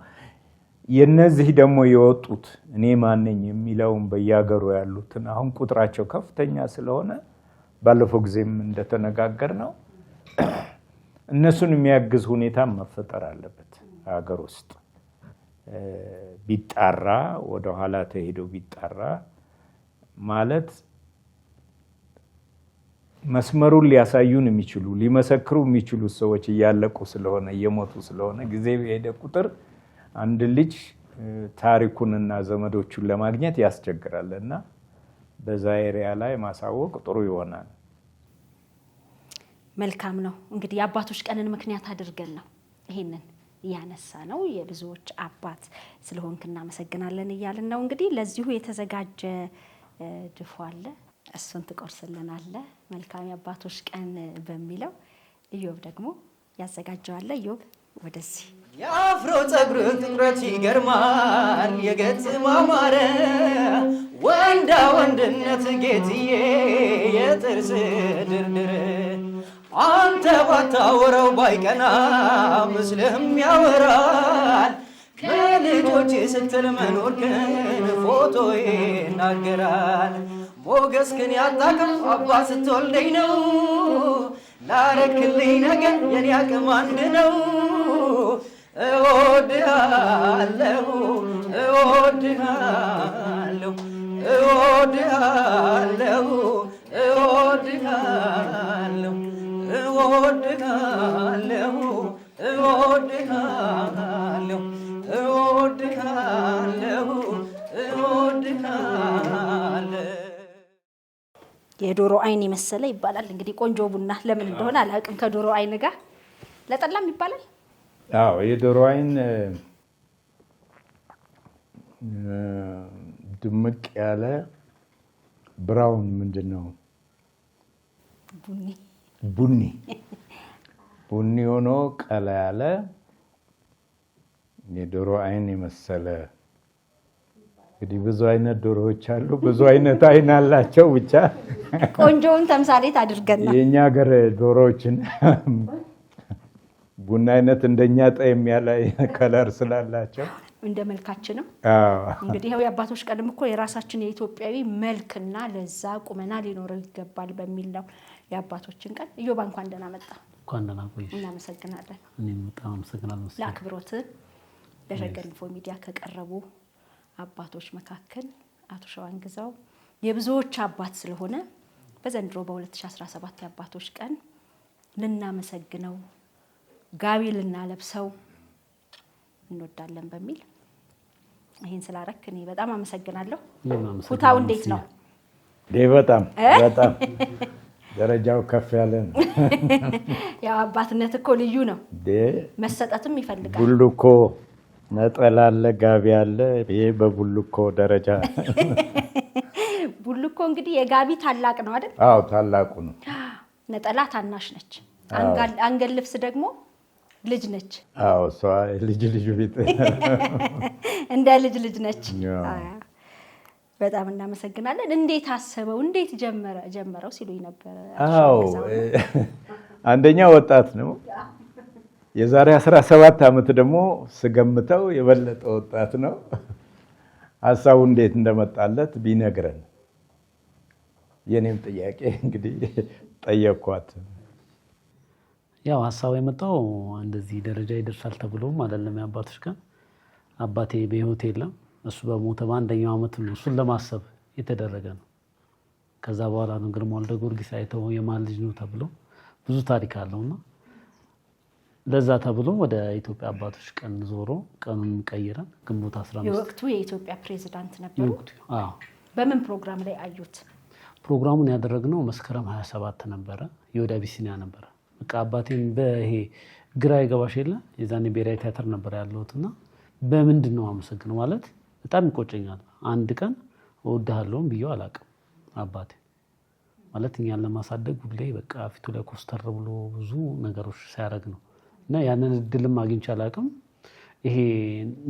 F: የነዚህ ደግሞ የወጡት እኔ ማን ነኝ የሚለውን በየሀገሩ ያሉትን አሁን ቁጥራቸው ከፍተኛ ስለሆነ ባለፈው ጊዜም እንደተነጋገር ነው እነሱን የሚያግዝ ሁኔታ መፈጠር አለበት። ሀገር ውስጥ ቢጣራ ወደ ኋላ ተሄዶ ቢጣራ ማለት መስመሩን ሊያሳዩን የሚችሉ ሊመሰክሩ የሚችሉ ሰዎች እያለቁ ስለሆነ እየሞቱ ስለሆነ ጊዜ በሄደ ቁጥር አንድ ልጅ ታሪኩንና ዘመዶቹን ለማግኘት ያስቸግራልና በዛ ኤሪያ ላይ ማሳወቅ ጥሩ ይሆናል።
A: መልካም ነው። እንግዲህ የአባቶች ቀንን ምክንያት አድርገን ነው ይሄንን ያነሳ ነው። የብዙዎች አባት ስለሆንክ እናመሰግናለን እያልን ነው። እንግዲህ ለዚሁ የተዘጋጀ ድፎ አለ፣ እሱን ትቆርስልናለህ። መልካም የአባቶች ቀን በሚለው ኢዮብ ደግሞ ያዘጋጀዋል። ኢዮብ ወደዚህ።
D: የአፍሮ ፀጉር ጥቁረት ይገርማል፣ የገጽ ማማረ ወንዳ ወንድነት ጌትዬ የጥርስ ድርድር አንተ ባታወራው ባይቀና ምስልህም ያወራል ከልጆች ስትል መኖርክን ፎቶ ይናገራል ሞገስክን ያጣቅም አባ ስትወልደኝ ነው ላረክልኝ ነገር የኔ አቅም አንድ ነው እወድሃለሁ እወድሃለሁ እወድሃለሁ እወድሃለሁ እወድሃለሁ እወድሃለሁ እወድሃለሁ እወድሃለሁ
A: የዶሮ አይን የመሰለ ይባላል። እንግዲህ ቆንጆ ቡና ለምን እንደሆነ አላውቅም። ከዶሮ አይን ጋር ለጠላም ይባላል።
F: አዎ የዶሮ አይን ድምቅ ያለ ብራውን ምንድነው ቡኒ ሆኖ ቀላ ያለ የዶሮ አይን የመሰለ እንግዲህ ብዙ አይነት ዶሮዎች አሉ፣ ብዙ አይነት አይን አላቸው። ብቻ
A: ቆንጆውን ተምሳሌት አድርገና
F: የኛ ሀገር ዶሮዎችን ቡና አይነት እንደኛ ጠይም ያለ ከለር ስላላቸው
A: እንደ መልካችንም እንግዲህ ይሄው የአባቶች ቀንም እኮ የራሳችን የኢትዮጵያዊ መልክና ለዛ ቁመና ሊኖረው ይገባል በሚል ነው የአባቶችን ቀን። እዮባ እንኳን ደህና መጣ።
E: እንኳን ደህና ቆይሽ።
A: እናመሰግናለን።
E: እኔም በጣም አመሰግናለሁ
A: ለአክብሮት። በሸገር ኢንፎ ሚዲያ ከቀረቡ አባቶች መካከል አቶ ሸዋንግዛው የብዙዎች አባት ስለሆነ በዘንድሮ በ2017 የአባቶች ቀን ልናመሰግነው ጋቢ ልናለብሰው እንወዳለን በሚል ይሄን ስላረክ እኔ በጣም አመሰግናለሁ። ኩታው እንዴት ነው?
F: በጣም ደረጃው ከፍ ያለ ነው።
A: ያው አባትነት እኮ ልዩ ነው፣ መሰጠትም ይፈልጋል።
F: ቡልኮ ነጠላ አለ፣ ጋቢ አለ። ይሄ በቡልኮ ደረጃ
A: ቡልኮ እንግዲህ የጋቢ ታላቅ ነው አይደል?
F: አዎ ታላቁ ነው።
A: ነጠላ ታናሽ ነች። አንገል ልብስ ደግሞ ልጅ ነች።
F: አዎ እሷ ልጅ ቤት
A: እንደ ልጅ ነች። በጣም እናመሰግናለን። እንዴት አሰበው? እንዴት ጀመረው ሲሉኝ ነበር።
F: አዎ አንደኛ ወጣት ነው። የዛሬ 17 ዓመት ደግሞ ስገምተው የበለጠ ወጣት ነው። ሐሳቡ እንዴት እንደመጣለት ቢነግረን የኔም ጥያቄ እንግዲህ ጠየቅኳት።
E: ያው ሐሳቡ የመጣው እንደዚህ ደረጃ ይደርሳል ተብሎም አይደለም። የአባቶች ቀን አባቴ በህይወት የለም። እሱ በሞተ በአንደኛው ዓመት ነው እሱን ለማሰብ የተደረገ ነው። ከዛ በኋላ ነው ግርማ ወልደ ጊዮርጊስ አይተው የማን ልጅ ነው ተብሎ ብዙ ታሪክ አለውና ለዛ ተብሎ ወደ ኢትዮጵያ አባቶች ቀን ዞሮ ቀኑን ቀይረን ግንቦት 15
A: የወቅቱ የኢትዮጵያ ፕሬዝዳንት ነበሩ።
E: አዎ
A: በምን ፕሮግራም ላይ አዩት?
E: ፕሮግራሙን ያደረግነው መስከረም 27 ነበረ። የወደ አቢሲኒያ ነበረ። በቃ አባቴን በይሄ ግራ ይገባሽ የለ የዛኔ ብሔራዊ ቲያትር ነበር ያለሁትና በምንድን ነው አመሰግነው ማለት በጣም ይቆጨኛል። አንድ ቀን እወድሃለሁም ብዬው አላውቅም። አባቴ ማለት እኛን ለማሳደግ ሁሌ በቃ ፊቱ ላይ ኮስተር ብሎ ብዙ ነገሮች ሲያደርግ ነው እና ያንን እድልም አግኝቼ አላውቅም። ይሄ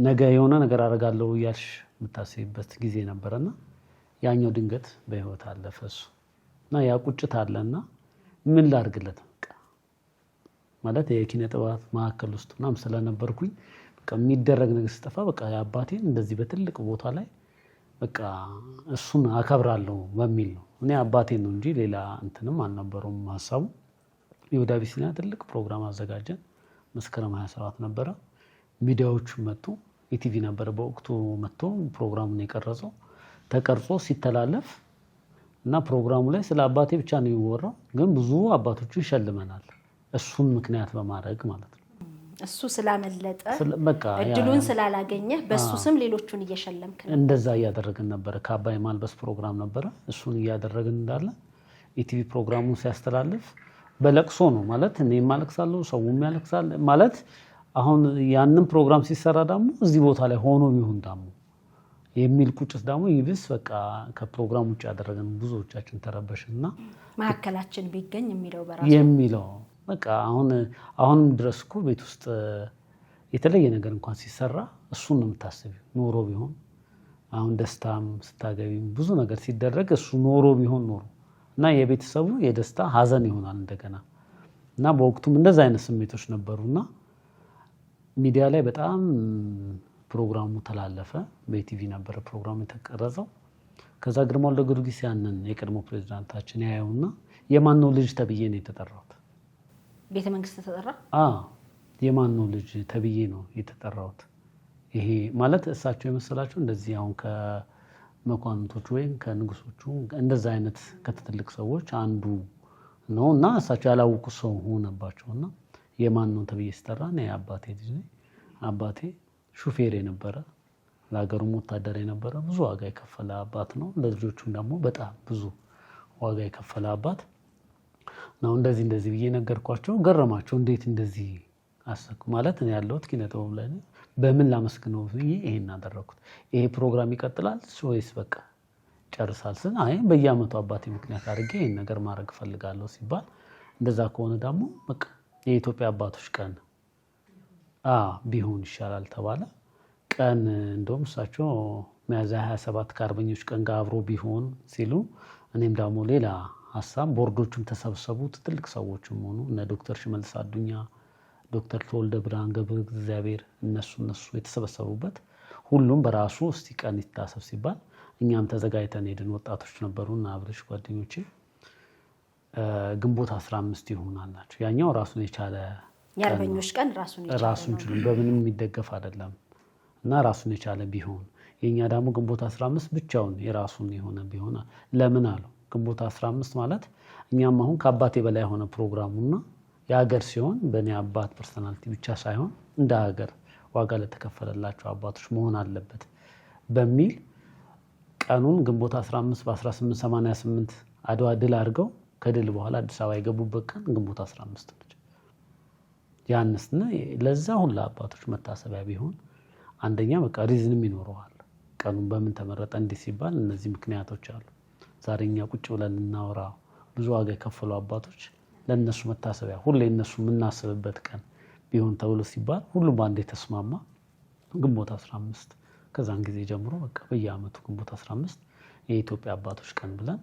E: ነገ የሆነ ነገር አደርጋለሁ እያልሽ የምታስቢበት ጊዜ ነበረና ያኛው ድንገት በህይወት አለፈ እሱ እና ያ ቁጭት አለና ምን ላድርግለት በቃ ማለት የኪነ ጥበባት ማዕከል ውስጥ ምናምን ስለነበርኩኝ በቃ የሚደረግ ነገር ስጠፋ በቃ የአባቴን እንደዚህ በትልቅ ቦታ ላይ በቃ እሱን አከብራለሁ በሚል ነው። እኔ አባቴን ነው እንጂ ሌላ እንትንም አልነበረውም ሀሳቡ። የወደ አቢሲኒያ ትልቅ ፕሮግራም አዘጋጀን። መስከረም 27 ነበረ። ሚዲያዎቹ መጡ። ኢቲቪ ነበረ በወቅቱ መጥቶ ፕሮግራሙን የቀረጸው ተቀርጾ ሲተላለፍ እና ፕሮግራሙ ላይ ስለ አባቴ ብቻ ነው የሚወራው፣ ግን ብዙ አባቶችን ሸልመናል። እሱን ምክንያት በማድረግ ማለት ነው።
A: እሱ ስላመለጠ እድሉን ስላላገኘ በሱ ስም ሌሎቹን እየሸለምክ ነው።
E: እንደዛ እያደረግን ነበረ። ከአባይ ማልበስ ፕሮግራም ነበረ። እሱን እያደረግን እንዳለ ኢቲቪ ፕሮግራሙን ሲያስተላልፍ በለቅሶ ነው ማለት እኔም አለቅሳለሁ፣ ሰውም ያለቅሳል ማለት አሁን ያንን ፕሮግራም ሲሰራ ደግሞ እዚህ ቦታ ላይ ሆኖ ይሁን ደግሞ የሚል ቁጭት ደግሞ ይብስ በቃ ከፕሮግራም ውጭ ያደረገን ብዙዎቻችን ተረበሽና
A: ማዕከላችን ቢገኝ የሚለው
E: በቃ አሁንም ድረስ እኮ ቤት ውስጥ የተለየ ነገር እንኳን ሲሰራ እሱን ነው የምታስቢው። ኑሮ ቢሆን አሁን ደስታም ስታገቢም ብዙ ነገር ሲደረግ እሱ ኖሮ ቢሆን ኖሮ እና የቤተሰቡ የደስታ ሀዘን ይሆናል እንደገና እና በወቅቱም እንደዛ አይነት ስሜቶች ነበሩና ሚዲያ ላይ በጣም ፕሮግራሙ ተላለፈ። በኢቲቪ ነበረ ፕሮግራሙ የተቀረጸው። ከዛ ግርማ ወልደ ጊዮርጊስ ያንን የቀድሞ ፕሬዝዳንታችን ያየውና የማን ነው ልጅ ተብዬ ነው የተጠራሁት።
A: ቤተ መንግስት ተጠራ?
E: የማን ነው ልጅ ተብዬ ነው የተጠራሁት። ይሄ ማለት እሳቸው የመሰላቸው እንደዚህ አሁን ከመኳንንቶቹ ወይም ከንጉሶቹ እንደዛ አይነት ከትልቅ ሰዎች አንዱ ነው እና እሳቸው ያላወቁ ሰው ሆነባቸውና የማን ነው ተብዬ ስጠራ ነው የአባቴ ልጅ ነኝ። አባቴ ሹፌር የነበረ ለሀገሩም ወታደር የነበረ ብዙ ዋጋ የከፈለ አባት ነው። ለልጆቹም ደግሞ በጣም ብዙ ዋጋ የከፈለ አባት ነው። እንደዚህ ብዬ ነገርኳቸው። ገረማቸው። እንዴት እንደዚህ አሰብኩ ማለት ነው ያለሁት ኪነ ጥበብ ላይ በምን ላመስግነው ብዬ ይሄን አደረኩት። ይሄ ፕሮግራም ይቀጥላል ወይስ በቃ ጨርሳል ስል አይ በየአመቱ አባቴ ምክንያት አድርጌ ይሄን ነገር ማድረግ ፈልጋለሁ ሲባል እንደዛ ከሆነ ደግሞ በቃ የኢትዮጵያ አባቶች ቀን ቢሆን ይሻላል ተባለ። ቀን እንደውም እሳቸው ሚያዝያ 27 ከአርበኞች ቀን ጋር አብሮ ቢሆን ሲሉ እኔም ደግሞ ሌላ ሀሳብ ቦርዶቹም ተሰብሰቡ። ትልቅ ሰዎችም ሆኑ እነ ዶክተር ሽመልስ አዱኛ፣ ዶክተር ተወልደ ብርሃን ገብረ እግዚአብሔር እነሱ የተሰበሰቡበት ሁሉም በራሱ እስቲ ቀን ይታሰብ ሲባል እኛም ተዘጋጅተን ሄድን። ወጣቶች ነበሩና አብረሽ ጓደኞቼ ግንቦት 15 ይሆናል ናቸው። ያኛው ራሱን የቻለ
A: የአርበኞች ቀን ራሱን
E: ችሉ በምንም የሚደገፍ አይደለም እና ራሱን የቻለ ቢሆን የኛ ደግሞ ግንቦት 15 ብቻውን የራሱን የሆነ ቢሆን ለምን አለው። ግንቦት 15 ማለት እኛም አሁን ከአባቴ በላይ የሆነ ፕሮግራሙና የሀገር ሲሆን በእኔ አባት ፐርሰናሊቲ ብቻ ሳይሆን እንደ ሀገር ዋጋ ለተከፈለላቸው አባቶች መሆን አለበት በሚል ቀኑን ግንቦት 15 በ1888 አድዋ ድል አድርገው ከድል በኋላ አዲስ አበባ የገቡበት ቀን ግንቦት 15 ነች። ያንስና ለዛ ሁሉ አባቶች መታሰቢያ ቢሆን አንደኛ በቃ ሪዝንም ይኖረዋል። ቀኑን በምን ተመረጠ እንዲህ ሲባል እነዚህ ምክንያቶች አሉ። ዛሬኛ ቁጭ ብለን እናወራ ብዙ ዋጋ የከፈሉ አባቶች ለነሱ መታሰቢያ ሁሌ እነሱ የምናስብበት ቀን ቢሆን ተብሎ ሲባል ሁሉም አንድ የተስማማ ግንቦት 15 ከዛን ጊዜ ጀምሮ በቃ በየአመቱ ግንቦት 15 የኢትዮጵያ አባቶች ቀን ብለን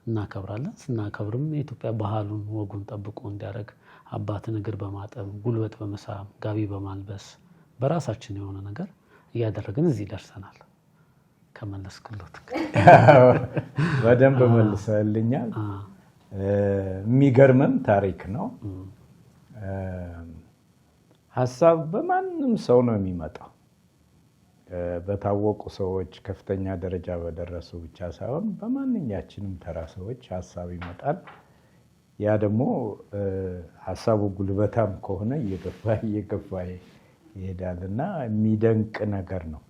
E: እናከብራለን። ስናከብርም የኢትዮጵያ ባህሉን ወጉን ጠብቆ እንዲያደርግ አባትን እግር በማጠብ ጉልበት በመሳም ጋቢ በማልበስ በራሳችን የሆነ ነገር እያደረግን እዚህ ደርሰናል። ከመለስክሎት
F: በደንብ መልሰልኛል። የሚገርምም ታሪክ ነው። ሀሳብ በማንም ሰው ነው የሚመጣው። በታወቁ ሰዎች ከፍተኛ ደረጃ በደረሱ ብቻ ሳይሆን በማንኛችንም ተራ ሰዎች ሀሳብ ይመጣል። ያ ደግሞ ሀሳቡ ጉልበታም ከሆነ እየገፋ ይሄዳል እና የሚደንቅ ነገር ነው።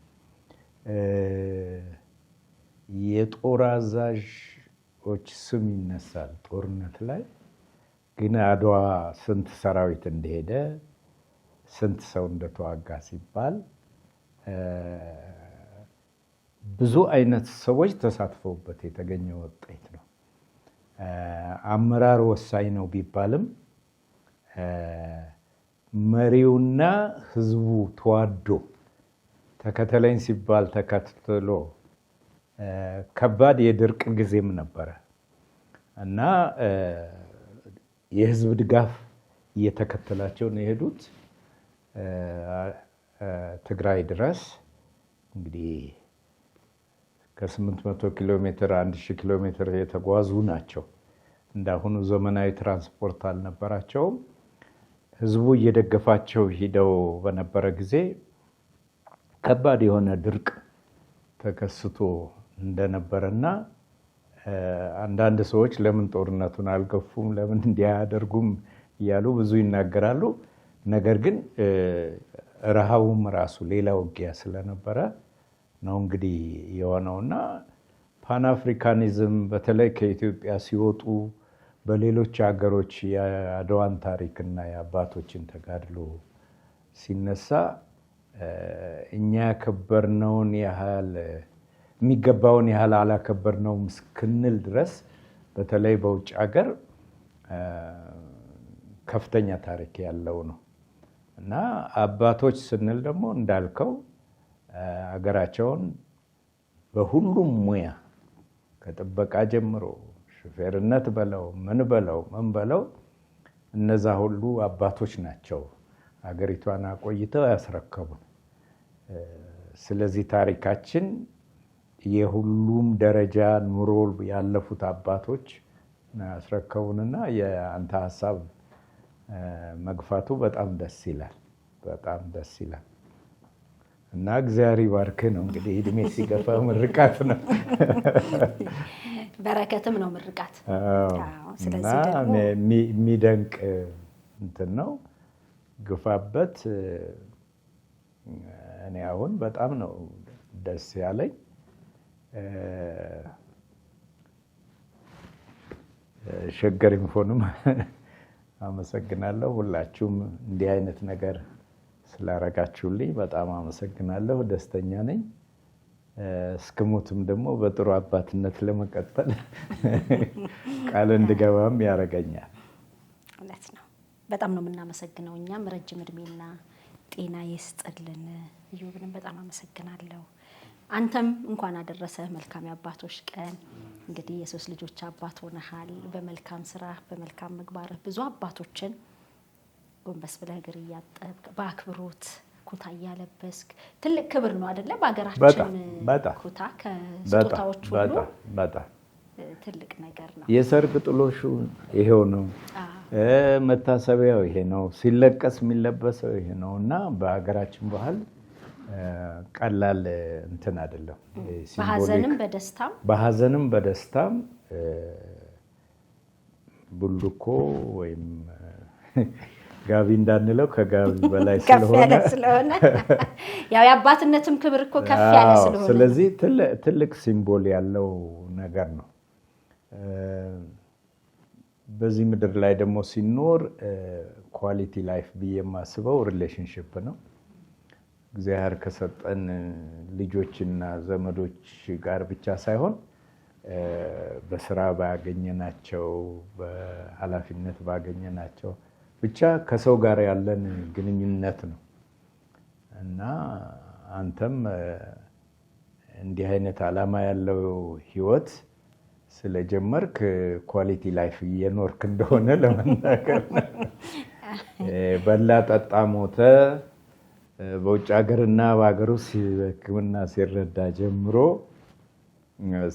F: የጦር አዛዦች ስም ይነሳል ጦርነት ላይ፣ ግን አድዋ ስንት ሰራዊት እንደሄደ ስንት ሰው እንደተዋጋ ሲባል ብዙ አይነት ሰዎች ተሳትፈውበት የተገኘ ውጤት ነው። አመራር ወሳኝ ነው ቢባልም መሪውና ህዝቡ ተዋዶ ተከተለኝ ሲባል ተከትሎ ከባድ የድርቅ ጊዜም ነበረ እና የህዝብ ድጋፍ እየተከተላቸው ነው የሄዱት ትግራይ ድረስ። እንግዲህ ከ800 ኪሎ ሜትር 1000 ኪሎ ሜትር የተጓዙ ናቸው። እንዳሁኑ ዘመናዊ ትራንስፖርት አልነበራቸውም። ህዝቡ እየደገፋቸው ሂደው በነበረ ጊዜ ከባድ የሆነ ድርቅ ተከስቶ እንደነበረና አንዳንድ ሰዎች ለምን ጦርነቱን አልገፉም፣ ለምን እንዲያደርጉም እያሉ ብዙ ይናገራሉ። ነገር ግን ረሃቡም ራሱ ሌላ ውጊያ ስለነበረ ነው እንግዲህ የሆነውና ፓንአፍሪካኒዝም በተለይ ከኢትዮጵያ ሲወጡ በሌሎች ሀገሮች የአድዋን ታሪክና የአባቶችን ተጋድሎ ሲነሳ እኛ ያከበርነውን ያህል የሚገባውን ያህል አላከበርነውም እስክንል ድረስ በተለይ በውጭ ሀገር ከፍተኛ ታሪክ ያለው ነው እና አባቶች ስንል ደግሞ እንዳልከው ሀገራቸውን በሁሉም ሙያ ከጥበቃ ጀምሮ ሹፌርነት በለው ምን በለው እነዛ ሁሉ አባቶች ናቸው ሀገሪቷን አቆይተው ያስረከቡን። ስለዚህ ታሪካችን የሁሉም ደረጃ ኑሮ ያለፉት አባቶች ያስረከቡንና የአንተ ሀሳብ መግፋቱ በጣም ደስ ይላል። እና እግዚአብሔር ይባርክ ነው እንግዲህ እድሜ ሲገፋ ምርቃት ነው
A: በረከትም ነው ምርቃት።
F: ስለዚህ ደግሞ የሚደንቅ እንትን ነው ግፋበት። እኔ አሁን በጣም ነው ደስ ያለኝ። ሸገር ኢንፎንም አመሰግናለሁ። ሁላችሁም እንዲህ አይነት ነገር ስላረጋችሁልኝ በጣም አመሰግናለሁ። ደስተኛ ነኝ። እስክሞትም ደግሞ በጥሩ አባትነት ለመቀጠል ቃል እንድገባም ያረጋኛል።
A: እውነት ነው። በጣም ነው የምናመሰግነው። እኛም ረጅም እድሜና ጤና ይስጥልን። እዮብንም በጣም አመሰግናለሁ። አንተም እንኳን አደረሰ መልካም የአባቶች ቀን። እንግዲህ የሶስት ልጆች አባት ሆነሃል። በመልካም ስራ በመልካም ምግባርህ ብዙ አባቶችን ጎንበስ ብለህ እግር እያጠብክ በአክብሮት ኩታ እያለበስክ ትልቅ ክብር ነው አይደለ? በሀገራችን ኩታ ከስጦታዎች ሁሉ
F: በጣም
A: ትልቅ ነገር ነው።
F: የሰርግ ጥሎሹ ይሄው ነው፣ መታሰቢያው ይሄ ነው፣ ሲለቀስ የሚለበሰው ይሄ ነው እና በሀገራችን ባህል ቀላል እንትን አይደለም። በሀዘንም በደስታም ቡልኮ ወይም ጋቢ እንዳንለው ከጋቢ በላይ
A: ስለሆነ ያው የአባትነትም ክብር እኮ ከፍ ያለ ስለሆነ
F: ስለዚህ ትልቅ ሲምቦል ያለው ነገር ነው። በዚህ ምድር ላይ ደግሞ ሲኖር ኳሊቲ ላይፍ ብዬ የማስበው ሪሌሽንሽፕ ነው። እግዚአብሔር ከሰጠን ልጆችና ዘመዶች ጋር ብቻ ሳይሆን በስራ ባገኘናቸው በኃላፊነት ባገኘናቸው ብቻ ከሰው ጋር ያለን ግንኙነት ነው እና አንተም እንዲህ አይነት ዓላማ ያለው ህይወት ስለጀመርክ ኳሊቲ ላይፍ እየኖርክ እንደሆነ ለመናገር ነው። በላ ጠጣ ሞተ በውጭ ሀገርና በሀገር ውስጥ ሕክምና ሲረዳ ጀምሮ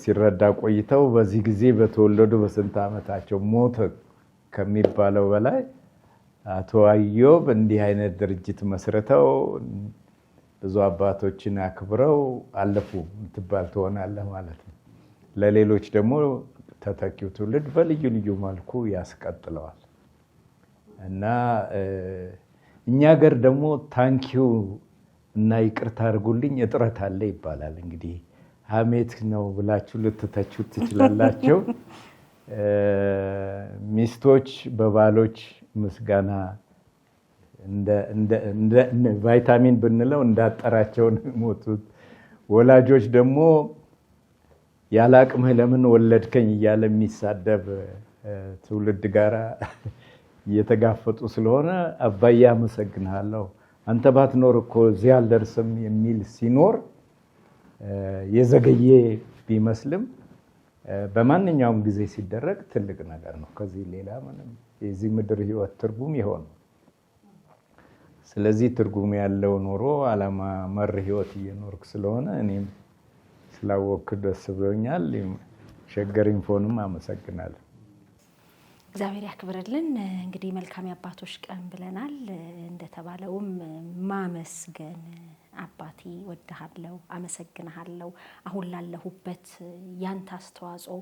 F: ሲረዳ ቆይተው በዚህ ጊዜ በተወለዱ በስንት ዓመታቸው ሞተ ከሚባለው በላይ አቶ አዮብ እንዲህ አይነት ድርጅት መስርተው ብዙ አባቶችን አክብረው አለፉ ትባል ትሆናለህ ማለት ነው። ለሌሎች ደግሞ ተተኪው ትውልድ በልዩ ልዩ መልኩ ያስቀጥለዋል እና እኛ ሀገር ደግሞ ታንኪዩ እና ይቅርታ አድርጉልኝ እጥረት አለ ይባላል። እንግዲህ ሀሜት ነው ብላችሁ ልትተቹት ትችላላችሁ። ሚስቶች በባሎች ምስጋና እንደ ቫይታሚን ብንለው እንዳጠራቸው ነው የሞቱት። ወላጆች ደግሞ ያለ አቅምህ ለምን ወለድከኝ እያለ የሚሳደብ ትውልድ ጋራ እየተጋፈጡ ስለሆነ አባዬ አመሰግንሃለሁ አንተ ባትኖር እኮ እዚህ አልደርስም የሚል ሲኖር የዘገየ ቢመስልም በማንኛውም ጊዜ ሲደረግ ትልቅ ነገር ነው። ከዚህ ሌላ ምንም የዚህ ምድር ህይወት ትርጉም ይሆን። ስለዚህ ትርጉም ያለው ኑሮ ዓላማ መር ህይወት እየኖርክ ስለሆነ እኔም ስላወቅክ ደስ ብሎኛል። ሸገር ኢንፎንም አመሰግናለሁ።
A: እግዚአብሔር ያክብርልን። እንግዲህ መልካም የአባቶች ቀን ብለናል። እንደተባለውም ማመስገን አባቴ ወድሃለሁ፣ አመሰግንሃለሁ፣ አሁን ላለሁበት ያንተ አስተዋጽኦ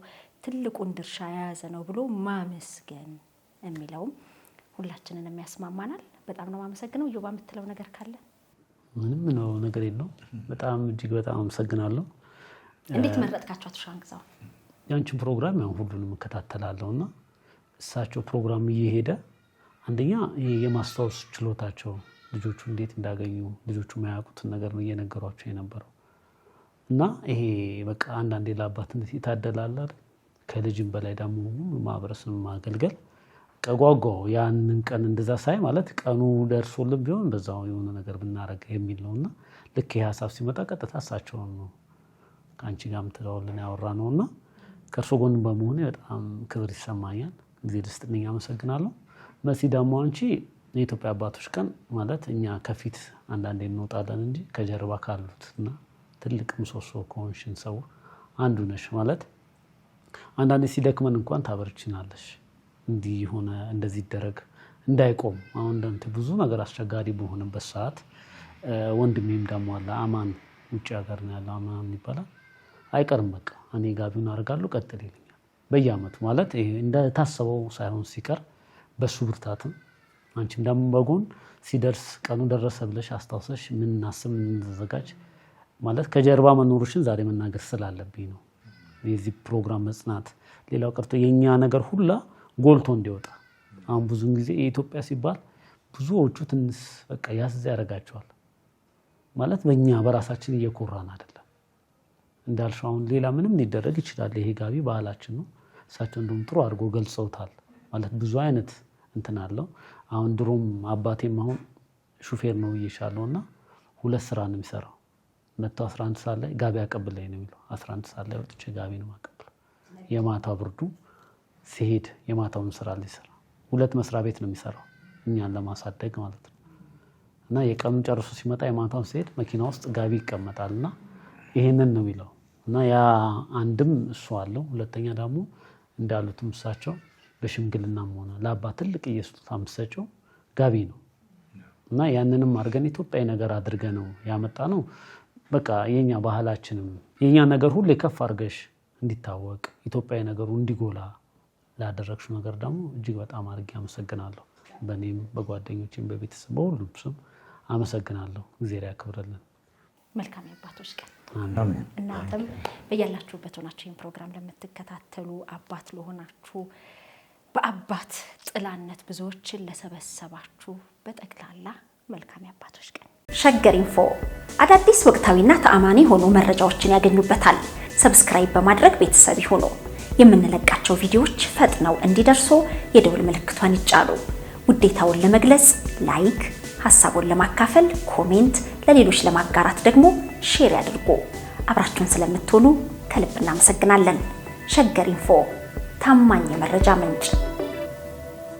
A: ትልቁን ድርሻ የያዘ ነው ብሎ ማመስገን የሚለውም ሁላችንንም ያስማማናል። በጣም ነው ማመሰግነው። እዮብ የምትለው ነገር ካለ?
E: ምንም ነው ነገር የለው። በጣም እጅግ በጣም አመሰግናለሁ።
A: እንዴት መረጥካቸው? አቶ ሻንግዛው
E: ያንቺን ፕሮግራም ያው ሁሉንም እከታተላለሁና እሳቸው ፕሮግራም እየሄደ አንደኛ የማስታወስ ችሎታቸው ልጆቹ እንዴት እንዳገኙ ልጆቹ የማያውቁትን ነገር ነው እየነገሯቸው የነበረው እና ይሄ በቃ አንዳንዴ ለአባትነት ይታደላል አይደል? ከልጅም በላይ ደግሞ ማህበረሰብ ማገልገል ቀጓጓው ያንን ቀን እንደዛ ሳይ ማለት ቀኑ ደርሶልን ቢሆን በዛው የሆነ ነገር ብናረግ የሚል ነውና ልክ ይሄ ሀሳብ ሲመጣ ቀጥታ እሳቸውን ነው ከአንቺ ጋርም ተደዋውለን ያወራነውና ከእርሶ ጎን በመሆኔ በጣም ክብር ይሰማኛል። ጊዜ ደስጥልኝ አመሰግናለሁ። መሲ ደግሞ አንቺ የኢትዮጵያ አባቶች ቀን ማለት እኛ ከፊት አንዳንዴ እንወጣለን እንጂ ከጀርባ ካሉት እና ትልቅ ምሰሶ ከሆንሽን ሰው አንዱ ነሽ። ማለት አንዳንዴ ሲደክመን እንኳን ታበርችናለሽ። እንዲህ ሆነ እንደዚህ ይደረግ እንዳይቆም አሁን እንደንት ብዙ ነገር አስቸጋሪ በሆነበት ሰዓት ወንድሜም ደግሞ አለ አማን ውጭ ሀገር ነው ያለው አማን ይባላል። አይቀርም በቃ እኔ ጋቢውን አደርጋለሁ ቀጥል ይለኛል በየአመቱ። ማለት ይሄ እንደታሰበው ሳይሆን ሲቀር በሱ ብርታትም አንቺም ደግሞ በጎን ሲደርስ ቀኑ ደረሰ ብለሽ አስታውሰሽ ምን እናስብ እንዘጋጅ ማለት ከጀርባ መኖርሽን ዛሬ መናገር ስላለብኝ ነው። የዚህ ፕሮግራም መጽናት ሌላው ቀርቶ የኛ ነገር ሁላ ጎልቶ እንዲወጣ አሁን ብዙን ጊዜ የኢትዮጵያ ሲባል ብዙዎቹ ትንሽ በቃ ያዝ ያደርጋቸዋል። ማለት በእኛ በራሳችን እየኮራን አይደለም። እንዳልሽው አሁን ሌላ ምንም ሊደረግ ይችላል። ይሄ ጋቢ ባህላችን ነው። እሳቸው እንደውም ጥሩ አድርጎ ገልጸውታል። ማለት ብዙ አይነት እንትን አለው። አሁን ድሮም አባቴም አሁን ሹፌር ነው ይሻለውና 2 ስራ ነው የሚሰራው። መጥቶ 11 ሰዓት ላይ ጋቢ አቀብለኝ ነው የሚለው። 11 ሰዓት ላይ ወጥቼ ጋቢ ነው ማቀበል። የማታ ብርዱ ሲሄድ የማታውን ስራ ሊሰራ 2 መስሪያ ቤት ነው የሚሰራው እኛን ለማሳደግ ማለት ነው። እና የቀኑን ጨርሶ ሲመጣ የማታውን ሲሄድ መኪና ውስጥ ጋቢ ይቀመጣልና ይሄንን ነው የሚለው። እና ያ አንድም እሱ አለው። ሁለተኛ ደግሞ እንዳሉትም እሳቸው በሽምግልናም ሆነ ለአባት ትልቅ ኢየሱስ አምሰጨው ጋቢ ነው። እና ያንንም አድርገን ኢትዮጵያዊ ነገር አድርገ ነው ያመጣ ነው። በቃ የኛ ባህላችንም የኛ ነገር ሁሉ ከፍ አድርገሽ እንዲታወቅ ኢትዮጵያዊ ነገሩ እንዲጎላ ላደረግሽው ነገር ደግሞ እጅግ በጣም አድርጌ አመሰግናለሁ። በእኔም በጓደኞቼም በቤተሰብ በሁሉም ስም አመሰግናለሁ። እግዚአብሔር ያክብርልን።
A: መልካም የአባቶች ቀን። አሜን። እናንተም በያላችሁበት ሆናችሁ ይህን ፕሮግራም ለምትከታተሉ አባት ለሆናችሁ በአባት ጥላነት ብዙዎችን ለሰበሰባችሁ በጠቅላላ መልካም የአባቶች ቀን። ሸገር ኢንፎ አዳዲስ ወቅታዊና ተአማኒ ሆኖ መረጃዎችን ያገኙበታል። ሰብስክራይብ በማድረግ ቤተሰብ ይሁኑ። የምንለቃቸው ቪዲዮዎች ፈጥነው እንዲደርሱ የደውል ምልክቷን ይጫኑ። ውዴታውን ለመግለጽ ላይክ፣ ሐሳቡን ለማካፈል ኮሜንት፣ ለሌሎች ለማጋራት ደግሞ ሼር ያድርጉ። አብራችሁን ስለምትሆኑ ከልብ እናመሰግናለን። ሸገር ኢንፎ ታማኝ የመረጃ ምንጭ